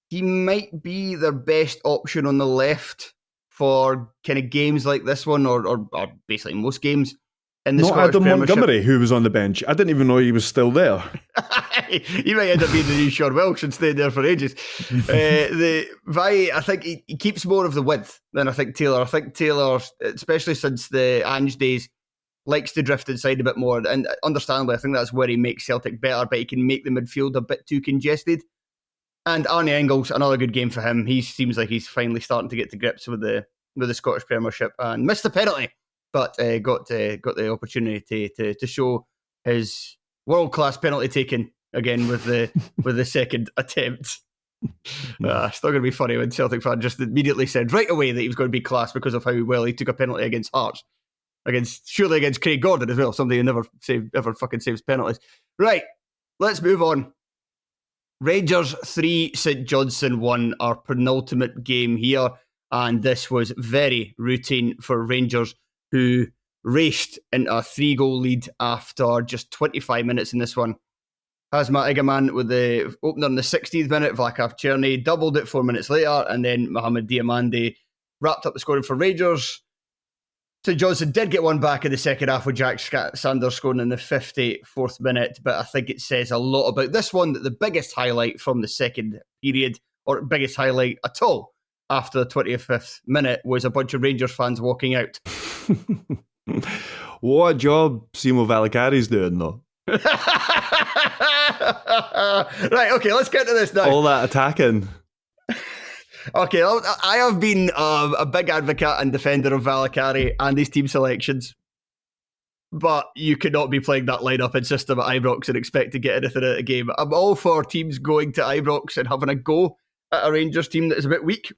he might be their best option on the left for kind of games like this one, or basically most games in the Scottish Adam Premiership. Montgomery, who was on the bench. I didn't even know he was still there. He might end up being the new Sean Welsh and stayed there for ages. The Valle, I think he keeps more of the width than I think Taylor. I think Taylor, especially since the Ange days, likes to drift inside a bit more. And understandably, I think that's where he makes Celtic better, but he can make the midfield a bit too congested. And Arnie Engels, another good game for him. He seems like he's finally starting to get to grips with the Scottish Premiership and missed the penalty, but got the opportunity to show his world-class penalty taking again with the second attempt. Still going to be funny when Celtic fan just immediately said right away that he was going to be class because of how well he took a penalty against Hearts, surely against Craig Gordon as well, somebody who never fucking saves penalties. Right, let's move on. Rangers 3, St Johnstone 1, our penultimate game here, and this was very routine for Rangers, who raced into a 3-goal lead after just 25 minutes in this one. Hazmat Igaman with the opener in the 16th minute, Vlakav Cherny doubled it 4 minutes later, and then Mohamed Diamande wrapped up the scoring for Rangers. St Johnstone did get one back in the second half with Jack Sanders scoring in the 54th minute, but I think it says a lot about this one that the biggest highlight from the second period, or biggest highlight at all, after the 25th minute was a bunch of Rangers fans walking out. What a job Simo Valakari's doing, though. Right, okay, let's get to this now. All that attacking. Okay, I have been a big advocate and defender of Valakari and his team selections, but you could not be playing that lineup and system at Ibrox and expect to get anything out of the game. I'm all for teams going to Ibrox and having a go at a Rangers team that is a bit weak,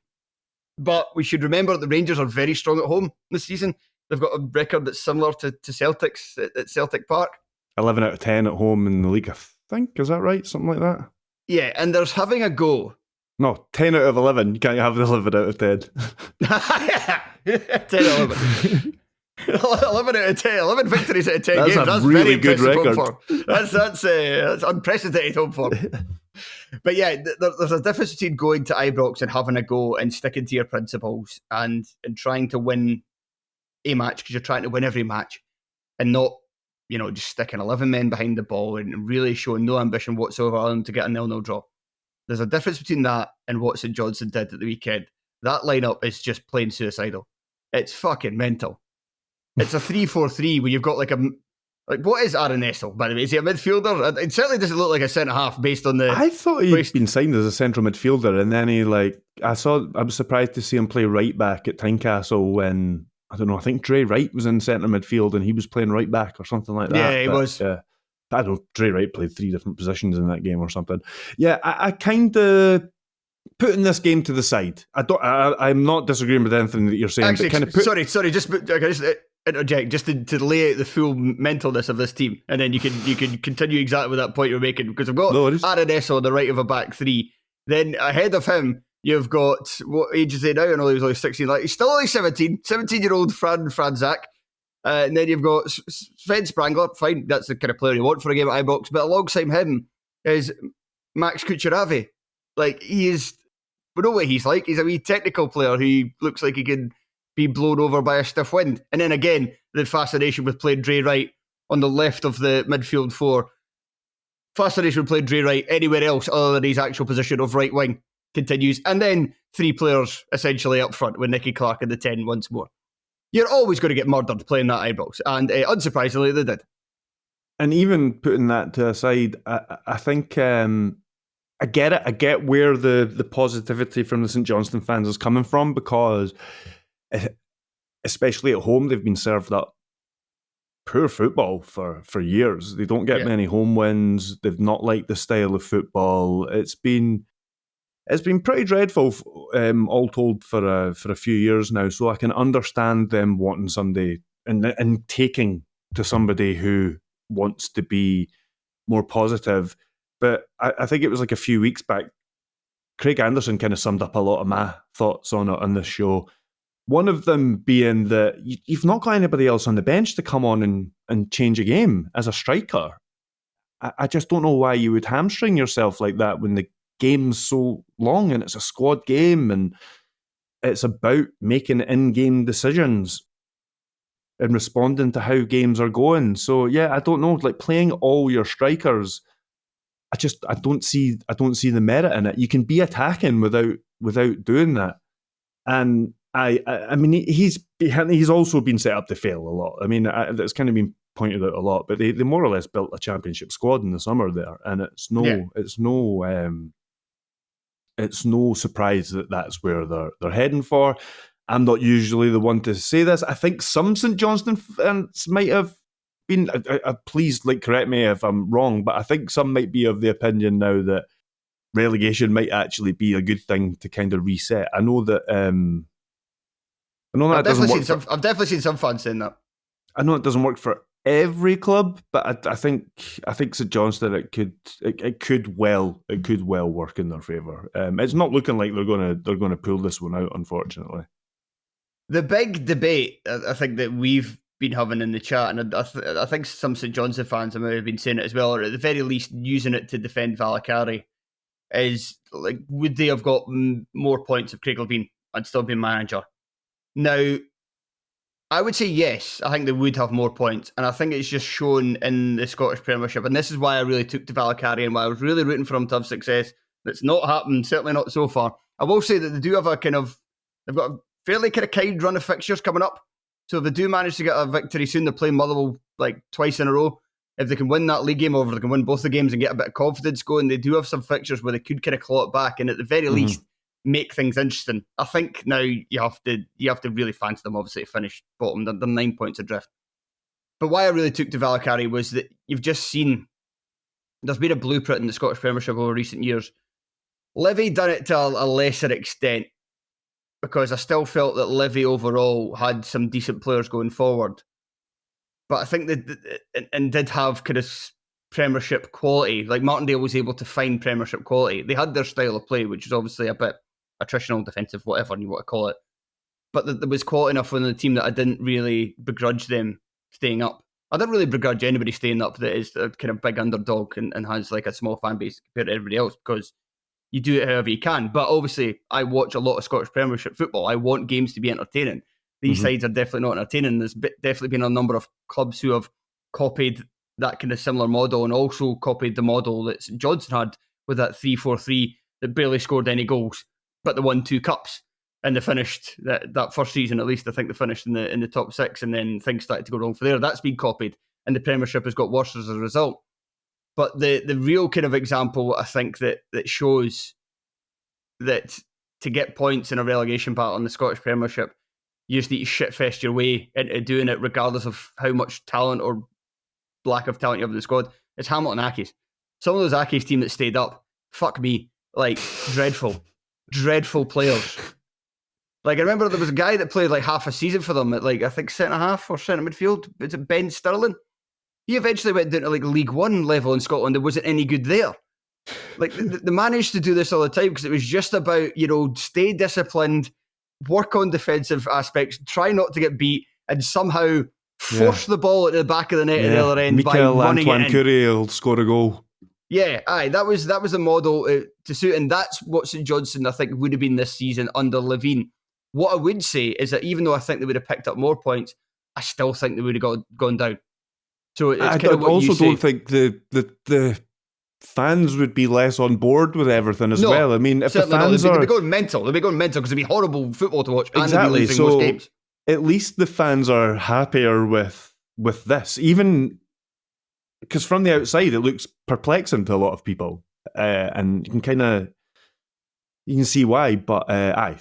but we should remember that the Rangers are very strong at home this season. They've got a record that's similar to Celtic's at Celtic Park. 11 out of 10 at home in the league, I think. Is that right? Something like that? Yeah, and there's having a go. No, 10 out of 11. You can't have the 11 out of 10. 10 out of 11. 11 out of 10. 11 victories out of 10 games. That's really very good record. Home form. That's unprecedented home form. But yeah, there's a difference between going to Ibrox and having a go and sticking to your principles and trying to win a match because you're trying to win every match and not, just sticking 11 men behind the ball and really showing no ambition whatsoever other than to get a 0-0 draw. There's a difference between that and what St Johnstone did at the weekend. That lineup is just plain suicidal. It's fucking mental. It's a 3-4-3 where you've got what is Aaron Essel, by the way? Is he a midfielder? It certainly doesn't look like a centre-half based on the... I thought he'd been signed as a central midfielder, and then I was surprised to see him play right back at Tynecastle when, I don't know, I think Dre Wright was in centre midfield and he was playing right back or something like that. Yeah, he was. I don't know, Dre Wright played 3 different positions in that game or something. Yeah, I kind of... Putting this game to the side, I'm not disagreeing with anything that you're saying. Actually, but sorry, just interject just to lay out the full mentalness of this team, and then you can continue exactly with that point you're making, because I've got Aaron Essel on the right of a back three. Then ahead of him, you've got, what age is he now? I know he was only 16. He's still only 17-year-old Franzak. And then you've got Sven Sprangler. Fine, that's the kind of player you want for a game at Ibrox. But alongside him is Max Kucheravi. We know what he's like. He's a wee technical player who looks like he can be blown over by a stiff wind. And then again, the fascination with playing Dre Wright on the left of the midfield four. Fascination with playing Dre Wright anywhere else other than his actual position of right wing continues. And then 3 players essentially up front with Nicky Clark in the 10 once more. You're always going to get murdered playing that Ibrox. And unsurprisingly, they did. And even putting that to aside, I think... I get it. I get where the positivity from the St Johnstone fans is coming from, because especially at home, they've been served up poor football for years. They don't get many home wins. They've not liked the style of football. It's been pretty dreadful, all told, for a few years now. So I can understand them wanting somebody and taking to somebody who wants to be more positive. But I think it was like a few weeks back, Craig Anderson kind of summed up a lot of my thoughts on it on this show. One of them being that you've not got anybody else on the bench to come on and change a game as a striker. I just don't know why you would hamstring yourself like that when the game's so long and it's a squad game and it's about making in-game decisions and responding to how games are going. So yeah, I don't know, like playing all your strikers, I don't see the merit in it. You can be attacking without doing that. And I mean he's also been set up to fail a lot. I mean that's kind of been pointed out a lot, but they more or less built a championship squad in the summer there, and it's no surprise that that's where they're heading for. I'm not usually the one to say this. I think some St Johnstone fans might have been, please correct me if I'm wrong, but I think some might be of the opinion now that relegation might actually be a good thing to kind of reset. I know that I've definitely seen some fans saying that. I know it doesn't work for every club, but I think St Johnstone it could well work in their favour. It's not looking like they're gonna pull this one out, unfortunately. The big debate I think that we've been having in the chat, and I think some St Johnstone fans may have been saying it as well, or at the very least using it to defend Valakari, is would they have got more points if Craig Levein had still been manager? Now, I would say yes. I think they would have more points, and I think it's just shown in the Scottish Premiership, and this is why I really took to Valakari and why I was really rooting for him to have success. That's not happened, certainly not so far. I will say that they do have they've got a fairly kind of kind run of fixtures coming up. So if they do manage to get a victory soon, they're playing Motherwell twice in a row. If they can win that league game, or if they can win both the games and get a bit of confidence going, they do have some fixtures where they could kind of claw it back and at the very least make things interesting. I think now you have to really fancy them, obviously, to finish bottom. They're 9 points adrift. But why I really took to Valakari was that you've just seen there's been a blueprint in the Scottish Premiership over recent years. Livy done it to a lesser extent, because I still felt that Livy overall had some decent players going forward. but I think that and did have kind of Premiership quality. Like Martindale was able to find Premiership quality. They had their style of play, which is obviously a bit attritional, defensive, whatever you want to call it. But there was quality enough on the team that I didn't really begrudge them staying up. I don't really begrudge anybody staying up that is a kind of big underdog and has like a small fan base compared to everybody else, because you do it however you can. But obviously, I watch a lot of Scottish Premiership football. I want games to be entertaining. These sides are definitely not entertaining. There's definitely been a number of clubs who have copied that kind of similar model and also copied the model that St Johnstone had with that 3-4-3 that barely scored any goals, but they won 2 cups. And they finished that first season, at least I think they finished in the top 6, and then things started to go wrong for there. That's been copied, and the Premiership has got worse as a result. But the real kind of example, I think, that shows that to get points in a relegation battle in the Scottish Premiership, you just need to shitfest your way into doing it, regardless of how much talent or lack of talent you have in the squad. It's Hamilton Accies. Some of those Accies team that stayed up, fuck me, like dreadful players. Like I remember there was a guy that played like half a season for them at like I think centre half or centre midfield. Is it Ben Sterling? He eventually went down to like League One level in Scotland. There wasn't any good there. Like they managed to do this all the time because it was just about, stay disciplined, work on defensive aspects, try not to get beat, and somehow force the ball at the back of the net at the other end by running Antoine it in. Courier will score a goal. Yeah, aye, that was the model to suit, and that's what St Johnstone I think would have been this season under Levine. What I would say is that even though I think they would have picked up more points, I still think they would have gone down. So it's I kind of what also you say. don't think the fans would be less on board with everything as well. I mean, if the fans they'd be going mental because it'd be horrible football to watch. And they'd be losing most games. At least the fans are happier with this, even because from the outside it looks perplexing to a lot of people, and you can see why. But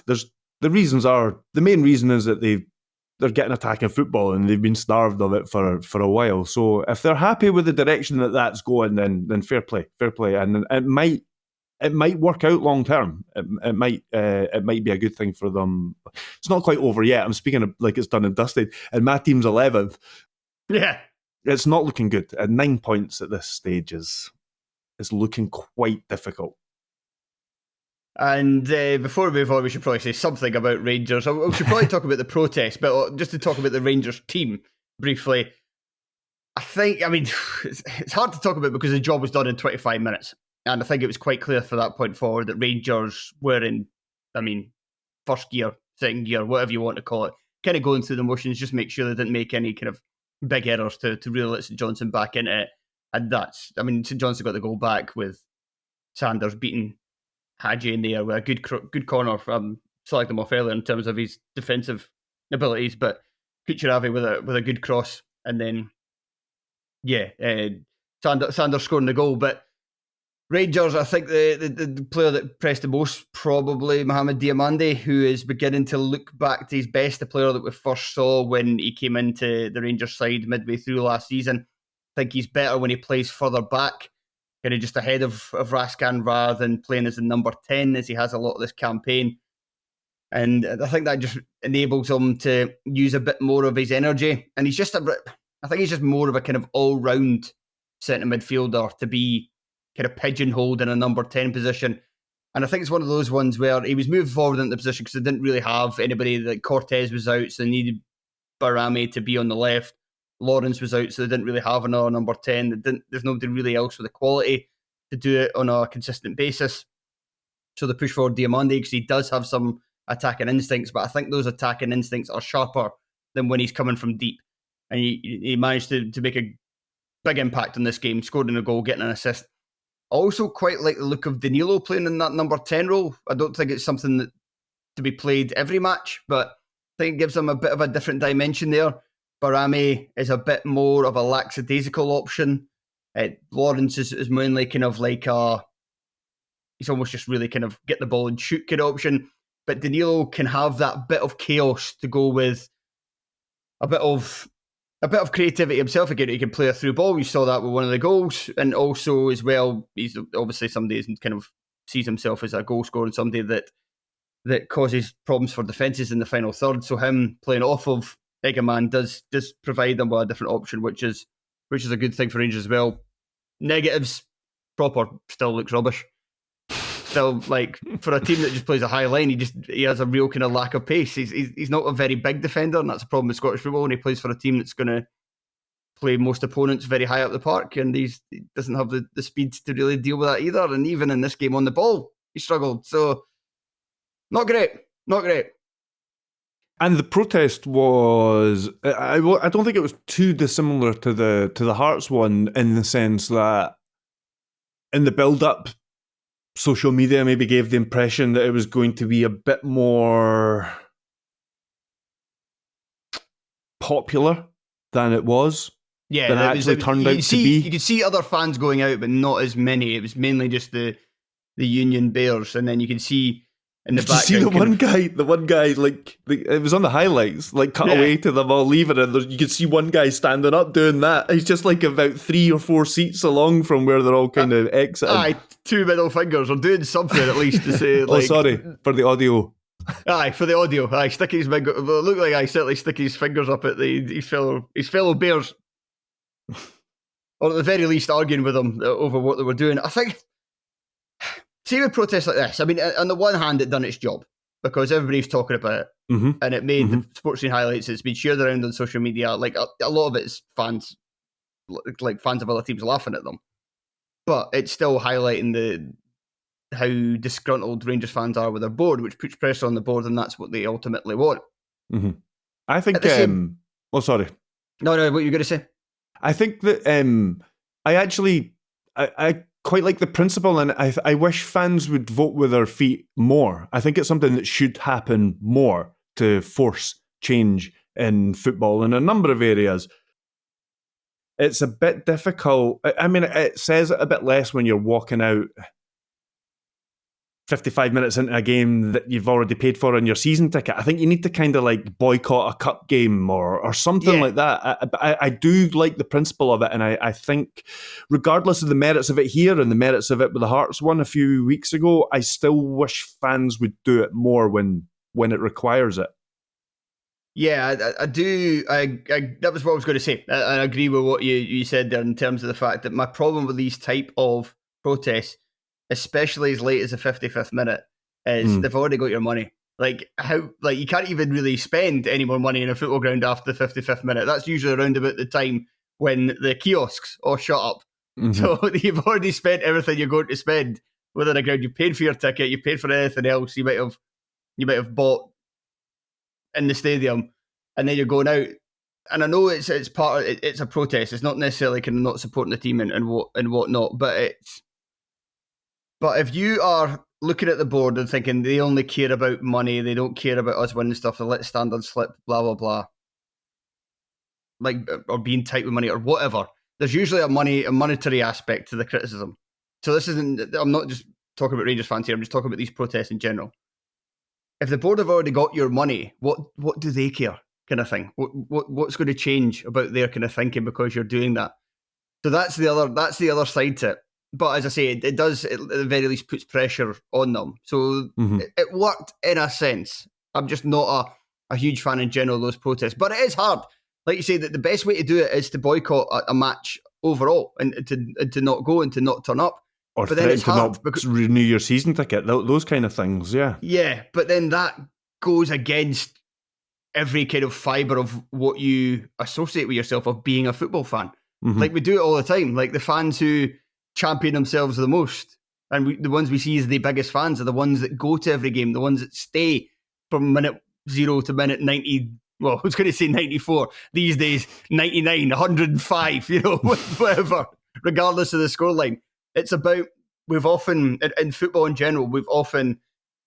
there's the reasons are the main reason is that they're getting attacking football and they've been starved of it for a while. So if they're happy with the direction that's going, then fair play, and it might work out long term. It might be a good thing for them. It's not quite over yet. I'm speaking of like it's done and dusted, and my team's 11th. Yeah, it's not looking good. At 9 points at this stage is looking quite difficult. And before we move on, we should probably say something about Rangers. We should probably talk about the protest, but just to talk about the Rangers team briefly, it's hard to talk about because the job was done in 25 minutes. And I think it was quite clear from that point forward that Rangers were in, first gear, second gear, whatever you want to call it, kind of going through the motions, just make sure they didn't make any kind of big errors to really let St Johnstone back into it. And St Johnstone got the goal back with Sanders beating Hadji in there with a good corner from select him off earlier in terms of his defensive abilities, but Kucheravi with a good cross, and then Sanders scoring the goal. But Rangers, I think the player that pressed the most probably Mohamed Diamande, who is beginning to look back to his best, the player that we first saw when he came into the Rangers side midway through last season. I think he's better when he plays further back, kind of just ahead of Raskan rather than playing as the number 10 as he has a lot of this campaign. And I think that just enables him to use a bit more of his energy. And he's just more of a kind of all-round centre midfielder to be kind of pigeonholed in a number 10 position. And I think it's one of those ones where he was moved forward into the position because they didn't really have anybody. Like Cortez was out, so they needed Barami to be on the left. Lawrence was out, so they didn't really have another number 10. There's nobody really else with the quality to do it on a consistent basis. So they push forward Diamande because he does have some attacking instincts, but I think those attacking instincts are sharper than when he's coming from deep. And he managed to make a big impact in this game, scoring a goal, getting an assist. I also quite like the look of Danilo playing in that number 10 role. I don't think it's something that to be played every match, but I think it gives him a bit of a different dimension there. Barami is a bit more of a lackadaisical option. Lawrence is mainly kind of like he's almost just really kind of get the ball and shoot kind of option. But Danilo can have that bit of chaos to go with a bit of creativity himself. Again, he can play a through ball. We saw that with one of the goals. And also as well, he's obviously somebody who kind of sees himself as a goal scorer and somebody that causes problems for defences in the final third. So him playing off of Man does provide them with a different option, which is a good thing for Rangers as well. Negatives, Proper still looks rubbish. Still, like, for a team that just plays a high line, he has a real kind of lack of pace. He's not a very big defender, and that's a problem with Scottish football when he plays for a team that's going to play most opponents very high up the park, and he doesn't have the speed to really deal with that either. And even in this game on the ball, he struggled. So, not great. And the protest was, I don't think it was too dissimilar to the Hearts one, in the sense that in the build-up, social media maybe gave the impression that it was going to be a bit more popular than it was. Yeah, than it actually turned out to be. You could see other fans going out, but not as many. It was mainly just the Union Bears, and then you can see in the background. Did you see the one guy, like it was on the highlights, like cut away to them all leaving, and you could see one guy standing up doing that. He's just like about 3 or 4 seats along from where they're all kind of exiting. Aye, 2 middle fingers, or doing something at least to say. Like, oh, sorry for the audio. Aye, for the audio. Aye, sticking his big. It looked like I certainly sticking his fingers up at his fellow Bears, or at the very least arguing with them over what they were doing. I think. See, with protests like this, I mean, on the one hand, it done its job because everybody's talking about it, and it made the sports scene highlights. It's been shared around on social media. Like a lot of it is fans, like fans of other teams laughing at them, but it's still highlighting how disgruntled Rangers fans are with their board, which puts pressure on the board, and that's what they ultimately want. I think. Sorry. No, what were you going to say? I think that I quite like the principle, and I wish fans would vote with their feet more. I think it's something that should happen more to force change in football in a number of areas. It's a bit difficult. I mean, it says it a bit less when you're walking out 55 minutes into a game that you've already paid for on your season ticket. I think you need to kind of like boycott a cup game or something like that. I do like the principle of it, and I think regardless of the merits of it here and the merits of it with the Hearts one a few weeks ago, I still wish fans would do it more when it requires it. Yeah, I do. That was what I was going to say. I agree with what you said there in terms of the fact that my problem with these type of protests, especially as late as the 55th minute, is they've already got your money. Like you can't even really spend any more money in a football ground after the 55th minute. That's usually around about the time when the kiosks all shut up. So you've already spent everything you're going to spend within a ground. You paid for your ticket, you paid for anything else you might have bought in the stadium, and then you're going out. And I know it's a protest. It's not necessarily kind of not supporting the team and whatnot, But if you are looking at the board and thinking they only care about money, they don't care about us winning stuff, they let standards slip, blah, blah, blah, like, or being tight with money or whatever, there's usually a monetary aspect to the criticism. So I'm not just talking about Rangers fans here, I'm just talking about these protests in general. If the board have already got your money, what do they care, kind of thing? What's going to change about their kind of thinking because you're doing that? So that's the other side to it. But as I say, it does, at the very least, puts pressure on them. So it worked in a sense. I'm just not a huge fan in general of those protests. But it is hard. Like you say, that the best way to do it is to boycott a match overall and to not go and to not turn up. Or but then it's hard to not renew your season ticket. Those kind of things, yeah. Yeah, but then that goes against every kind of fibre of what you associate with yourself of being a football fan. Like we do it all the time. Like the fans who champion themselves the most, and the ones we see as the biggest fans are the ones that go to every game, the ones that stay from minute 0 to minute 90. Well, I was going to say 94 these days, 99, 105, whatever, regardless of the scoreline. It's about, we've often, in football in general, we've often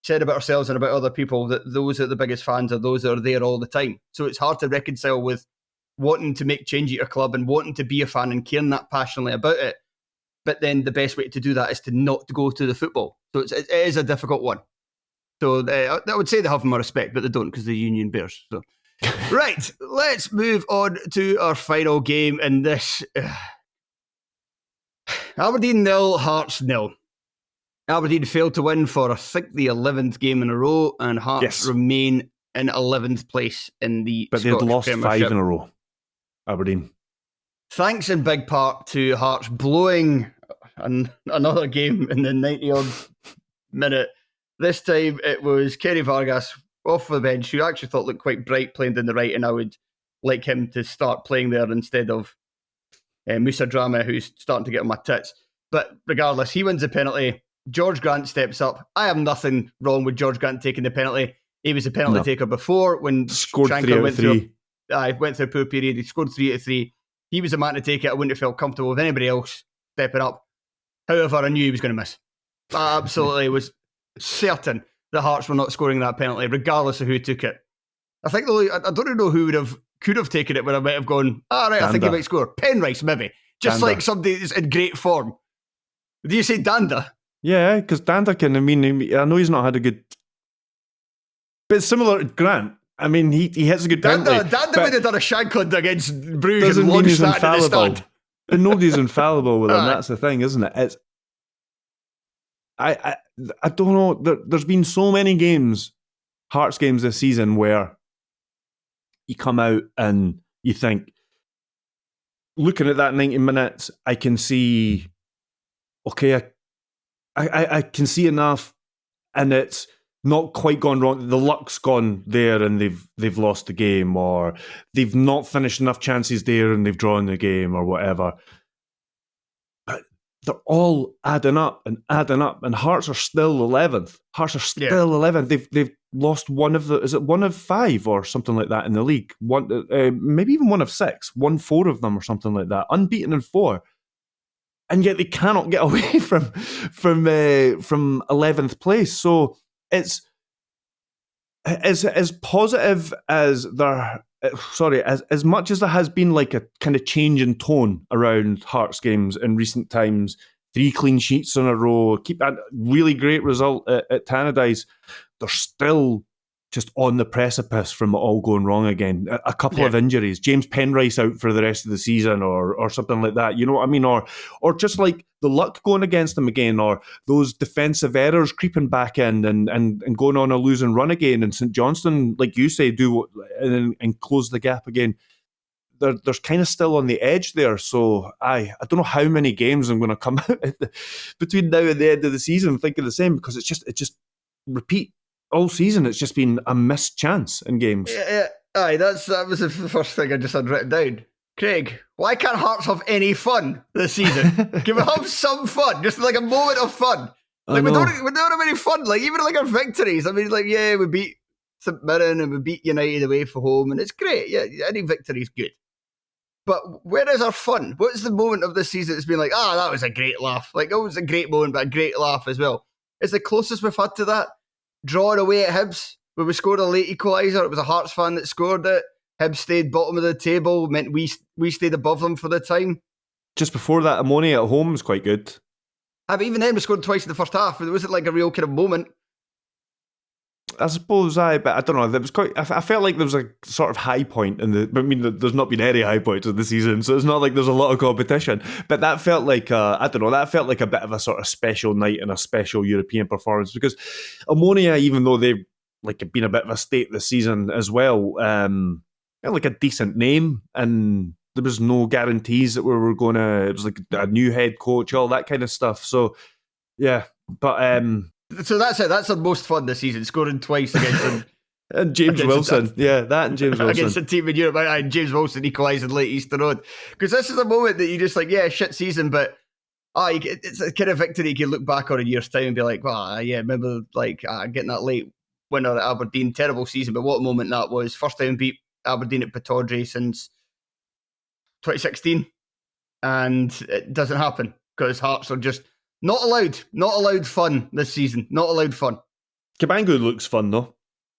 said about ourselves and about other people that those are the biggest fans are those that are there all the time. So it's hard to reconcile with wanting to make change at your club and wanting to be a fan and caring that passionately about it. But then the best way to do that is to not go to the football. So it is a difficult one. So I would say they have my respect, but they don't because they're Union Bears. So. Right, let's move on to our final game in this. Aberdeen 0, Hearts 0. Aberdeen failed to win for, I think, the 11th game in a row, and Hearts remain in 11th place in the But Scottish they'd lost Premiership. 5 in a row, Aberdeen. Thanks in big part to Hearts blowing another game in the 90th minute. This time it was Kenny Vargas off the bench, who I actually thought looked quite bright playing down the right, and I would like him to start playing there instead of Musa Drama, who's starting to get on my tits. But regardless, he wins the penalty. George Grant steps up. I have nothing wrong with George Grant taking the penalty. He was a penalty taker before when Scored Shankar 3 out of 3. went through a poor period. He scored 3 out of 3. He was a man to take it. I wouldn't have felt comfortable with anybody else stepping up. However, I knew he was going to miss. I absolutely was certain the Hearts were not scoring that penalty, regardless of who took it. I think I don't even know who could have taken it, but I might have gone, right, I think he might score. Penrice, maybe. Just Danda. like somebody that's in great form. Do you say Danda? Yeah, because Danda can, I know he's not had a good... But similar to Grant. I mean, he hits a good penalty. Danda would have done a shankland against Bruges doesn't and mean launched he's that in the infallible. stand. But nobody's infallible with him. That's the thing, isn't it? It's... I don't know. There's been so many games, Hearts games this season, where you come out and you think, looking at that 90 minutes, I can see, okay, I can see enough, and it's not quite gone wrong. The luck's gone there, and they've lost the game, or they've not finished enough chances there, and they've drawn the game, or whatever. But they're all adding up, and Hearts are still 11th. Hearts are still 11th. They've lost one of 5 or something like that in the league. Maybe even one of 6. Won 4 of them or something like that. Unbeaten in 4. And yet they cannot get away from 11th place. So it's as positive as as much as there has been like a kind of change in tone around Hearts games in recent times. 3 clean sheets in a row, keep that really great result at Tannadice. They're still just on the precipice from it all going wrong again. A couple of injuries. James Penrice out for the rest of the season or something like that. You know what I mean? Or just like the luck going against them again, or those defensive errors creeping back in and going on a losing run again. And St Johnstone, like you say, do and close the gap again. There's kind of still on the edge there. So I don't know how many games I'm going to come out between now and the end of the season thinking the same, because it just repeat all season. It's just been a missed chance in games. Yeah. Aye, that was the first thing I just had written down. Craig, why can't Hearts have any fun this season? Can we have some fun? Just like a moment of fun. Like we don't have any fun. Like even like our victories. I mean, like we beat St Mirren and we beat United away from home, and it's great. Yeah, any victory is good. But where is our fun? What's the moment of this season that's been like, that was a great laugh. Like, it was a great moment, but a great laugh as well. It's the closest we've had to that. Drawing away at Hibs, where we scored a late equaliser. It was a Hearts fan that scored it. Hibs stayed bottom of the table, meant we stayed above them for the time. Just before that, Ammonia at home was quite good. But even then, we scored twice in the first half. It wasn't like a real kind of moment. I suppose but I don't know. There was I felt like there was a sort of high point there's not been any high points in the season, so it's not like there's a lot of competition. But that felt like that felt like a bit of a sort of special night and a special European performance, because Ammonia, even though they've like been a bit of a state this season as well, had like a decent name, and there was no guarantees that we were going to. It was like a new head coach, all that kind of stuff. So yeah, but. So that's it. That's our most fun this season, scoring twice against them. And James Wilson. That and James Wilson. Against a team in Europe. And James Wilson equalising late Easter Road. Because this is a moment that you just like, shit season, but it's a kind of victory you can look back on a year's time and be like, remember like getting that late winner at Aberdeen. Terrible season, but what a moment that was. First time beat Aberdeen at Pittodrie since 2016. And it doesn't happen because Hearts are just... Not allowed fun this season. Not allowed fun. Kabanga looks fun though.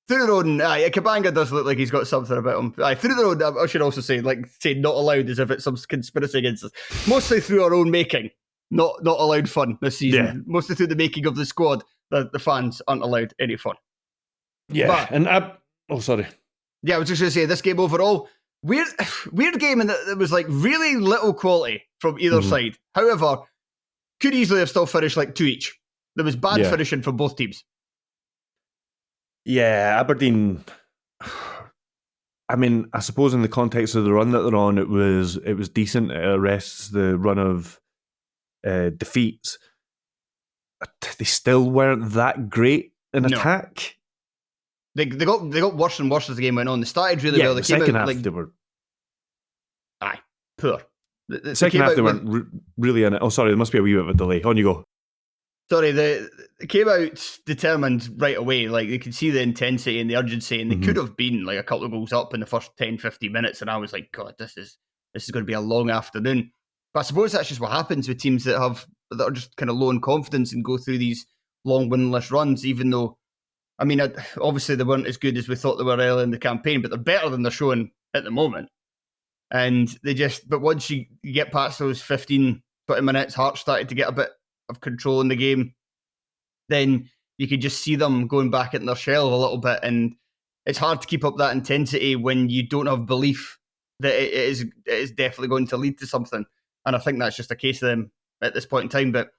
Through the road, Kabanga does look like he's got something about him. Through the road, I should also say not allowed as if it's some conspiracy against us. Mostly through our own making. Not allowed fun this season. Yeah. Mostly through the making of the squad. The fans aren't allowed any fun. Yeah, sorry. Yeah, I was just going to say, this game overall, weird game, and there was like really little quality from either side. However, could easily have still finished like 2 each. There was bad finishing from both teams. Yeah, Aberdeen I mean, I suppose in the context of the run that they're on, it was decent. It arrests the run of defeats. They still weren't that great in No. attack. They got worse and worse as the game went on. They started really well. They the came second out half they were poor. They second came half out they weren't really in it. Oh, sorry, there must be a wee bit of a delay. On you go. Sorry, they came out determined right away. Like, they could see the intensity and the urgency, and they could have been like a couple of goals up in the first 10, 15 minutes. And I was like, God, this is going to be a long afternoon. But I suppose that's just what happens with teams that are just kind of low in confidence and go through these long winless runs. Even though, I mean, obviously they weren't as good as we thought they were early in the campaign, but they're better than they're showing at the moment. And but once you get past those 15, 20 minutes, Hearts started to get a bit of control in the game. Then you could just see them going back in their shell a little bit. And it's hard to keep up that intensity when you don't have belief that it is definitely going to lead to something. And I think that's just a case of them at this point in time. But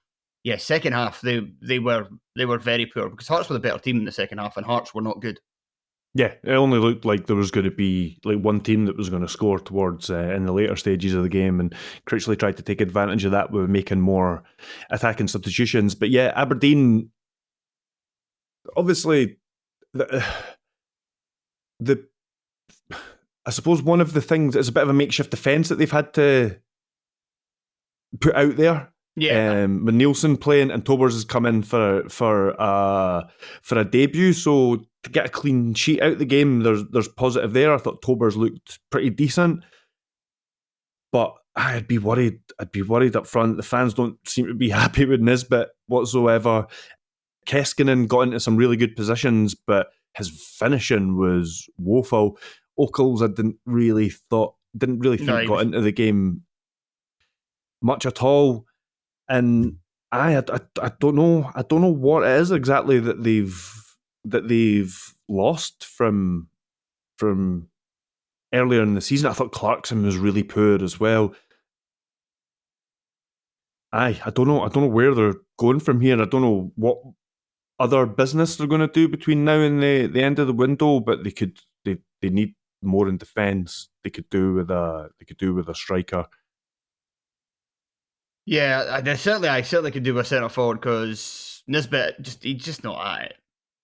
yeah, second half, they were very poor because Hearts were the better team in the second half and Hearts were not good. Yeah, it only looked like there was going to be like one team that was going to score towards in the later stages of the game, and Critchley tried to take advantage of that with making more attacking substitutions. But yeah, Aberdeen, obviously, the I suppose one of the things is a bit of a makeshift defence that they've had to put out there. Yeah, with Nielsen playing and Tobers has come in for a debut, so to get a clean sheet out the game, there's positive there. I thought Tobers looked pretty decent, but I'd be worried up front. The fans don't seem to be happy with Nisbet whatsoever. Keskinen got into some really good positions, but his finishing was woeful. Oakles, I didn't really think got into the game much at all. And I don't know what it is exactly that they've lost from earlier in the season. I thought Clarkson was really poor as well. I don't know where they're going from here. I don't know what other business they're going to do between now and the end of the window, but they need more in defence. They could do with a striker. Yeah, I certainly could do a centre forward because Nisbet he's just not at it.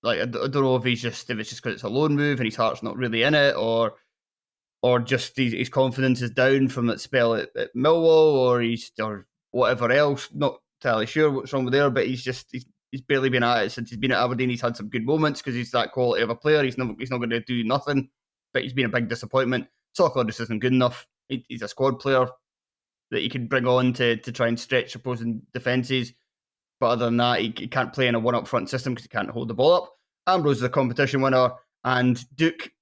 Like, I don't know if it's just because it's a loan move and his heart's not really in it, or just his confidence is down from that spell at Millwall, or whatever else. Not entirely sure what's wrong with there, but he's barely been at it since he's been at Aberdeen. He's had some good moments because he's that quality of a player. He's not going to do nothing, but he's been a big disappointment. Sokler just isn't good enough. He's a squad player that you can bring on to try and stretch opposing defences. But other than that, he can't play in a one-up front system because he can't hold the ball up. Ambrose is a competition winner, and Duke.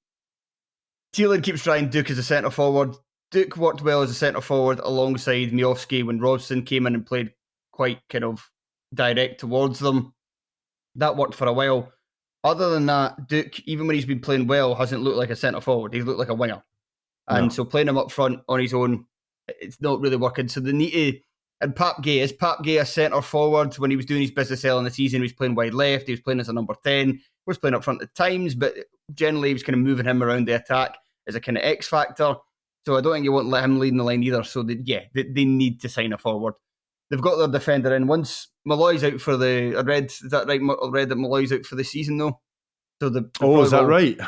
Thielen keeps trying Duke as a centre forward. Duke worked well as a centre forward alongside Miofsky when Robson came in and played quite kind of direct towards them. That worked for a while. Other than that, Duke, even when he's been playing well, hasn't looked like a centre forward. He's looked like a winger. And so playing him up front on his own, it's not really working. So they need to. And Pape Gueye, is Pape Gueye a centre forward? When he was doing his business early in the season, he was playing wide left, he was playing as a number 10, he was playing up front at times, but generally he was kind of moving him around the attack as a kind of X factor. So I don't think you want to let him lead in the line either. So they need to sign a forward. They've got their defender in. Once Malloy's out for I read that Malloy's out for the season though. So is that right?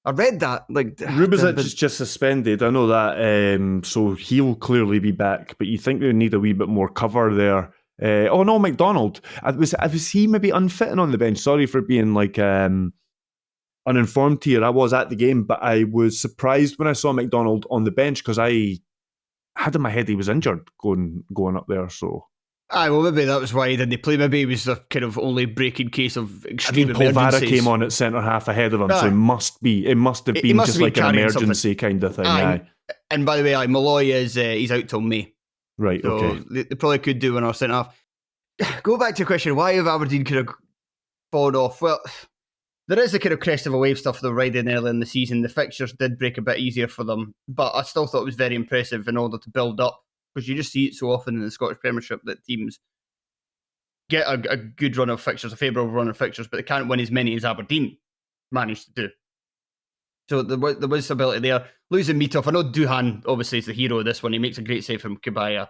I read that. Like, Rubezic is just suspended. I know that. So he'll clearly be back, but you think they need a wee bit more cover there. McDonald. Was he maybe unfitting on the bench? Sorry for being like uninformed here. I was at the game, but I was surprised when I saw McDonald on the bench because I had in my head he was injured going up there. So. Well, maybe that was why he didn't play. Maybe he was a kind of only breaking case of extreme emergencies. Polvara came on at centre half ahead of him, so it must have been just like an emergency kind of thing. And by the way, Malloy is he's out till May. Right, so okay. They probably could do another centre half. Go back to your question, why have Aberdeen kind of fallen off? Well, there is a kind of crest of a wave stuff though riding early in the season. The fixtures did break a bit easier for them, but I still thought it was very impressive in order to build up. Because you just see it so often in the Scottish Premiership that teams get a good run of fixtures, a favourable run of fixtures, but they can't win as many as Aberdeen managed to do. So there was ability there. Losing Mitov, I know Duhan obviously is the hero of this one. He makes a great save from Kabaya,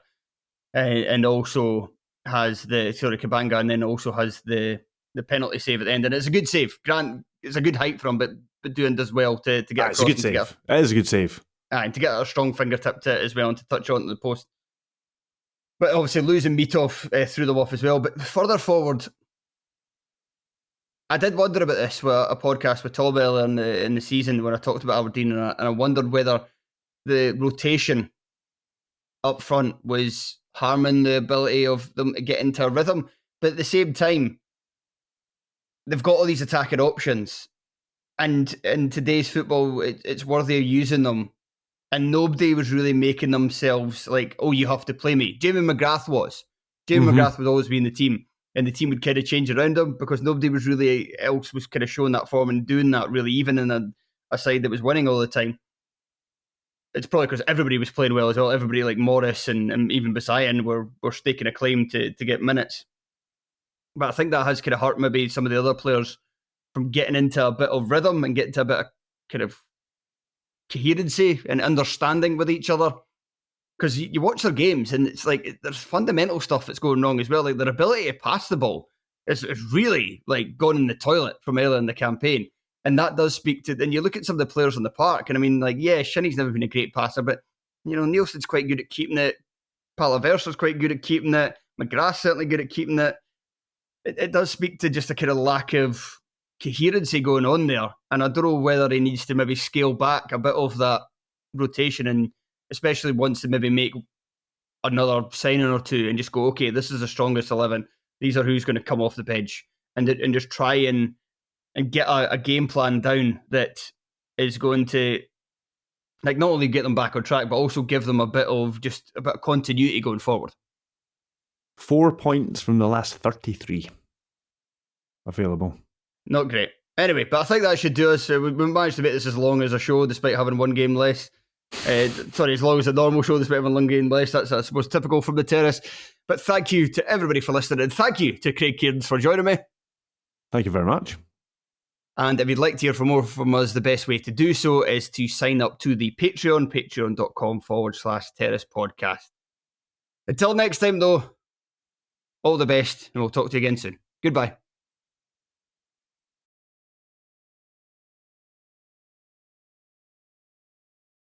and also has Kabanga, and then also has the penalty save at the end. And it's a good save. Grant, it's a good height from, but Duhan does well to get across. It's a good save. It is a good save. And to get a strong fingertip to it as well and to touch onto the post. But obviously losing Mitov threw them off as well. But further forward, I did wonder about this with a podcast with Tom earlier in the season when I talked about Aberdeen, and I wondered whether the rotation up front was harming the ability of them to get into a rhythm. But at the same time, they've got all these attacking options. And in today's football, it's worthy of using them. And nobody was really making themselves like, oh, you have to play me. Jamie McGrath was. Jamie McGrath would always be in the team. And the team would kind of change around him because nobody was really else was kind of showing that form and doing that really, even in a side that was winning all the time. It's probably because everybody was playing well as well. Everybody like Morris and even Basayan were staking a claim to get minutes. But I think that has kind of hurt maybe some of the other players from getting into a bit of rhythm and getting to a bit of kind of coherency and understanding with each other. Because you watch their games and it's like there's fundamental stuff that's going wrong as well. Like their ability to pass the ball is really like gone in the toilet from earlier in the campaign. And that does speak to, then you look at some of the players on the park and I mean, like, yeah, Shinnie's never been a great passer, but, you know, Nielsen's quite good at keeping it. Palaversa's quite good at keeping it. McGrath's certainly good at keeping it. It does speak to just a kind of lack of coherency going on there. And I don't know whether he needs to maybe scale back a bit of that rotation, and especially once to maybe make another signing or two and just go, okay, this is the strongest 11. These are who's going to come off the bench, and just try and get a game plan down that is going to like not only get them back on track, but also give them a bit of continuity going forward. 4 points from the last 33 available. Not great. Anyway, but I think that should do us. We managed to make this as long as a show despite having one game less. As long as a normal show despite having one game less. That's, I suppose, typical from the Terrace. But thank you to everybody for listening, and thank you to Craig Cairns for joining me. Thank you very much. And if you'd like to hear more from us, the best way to do so is to sign up to the Patreon, patreon.com/Terrace Podcast. Until next time, though, all the best, and we'll talk to you again soon. Goodbye.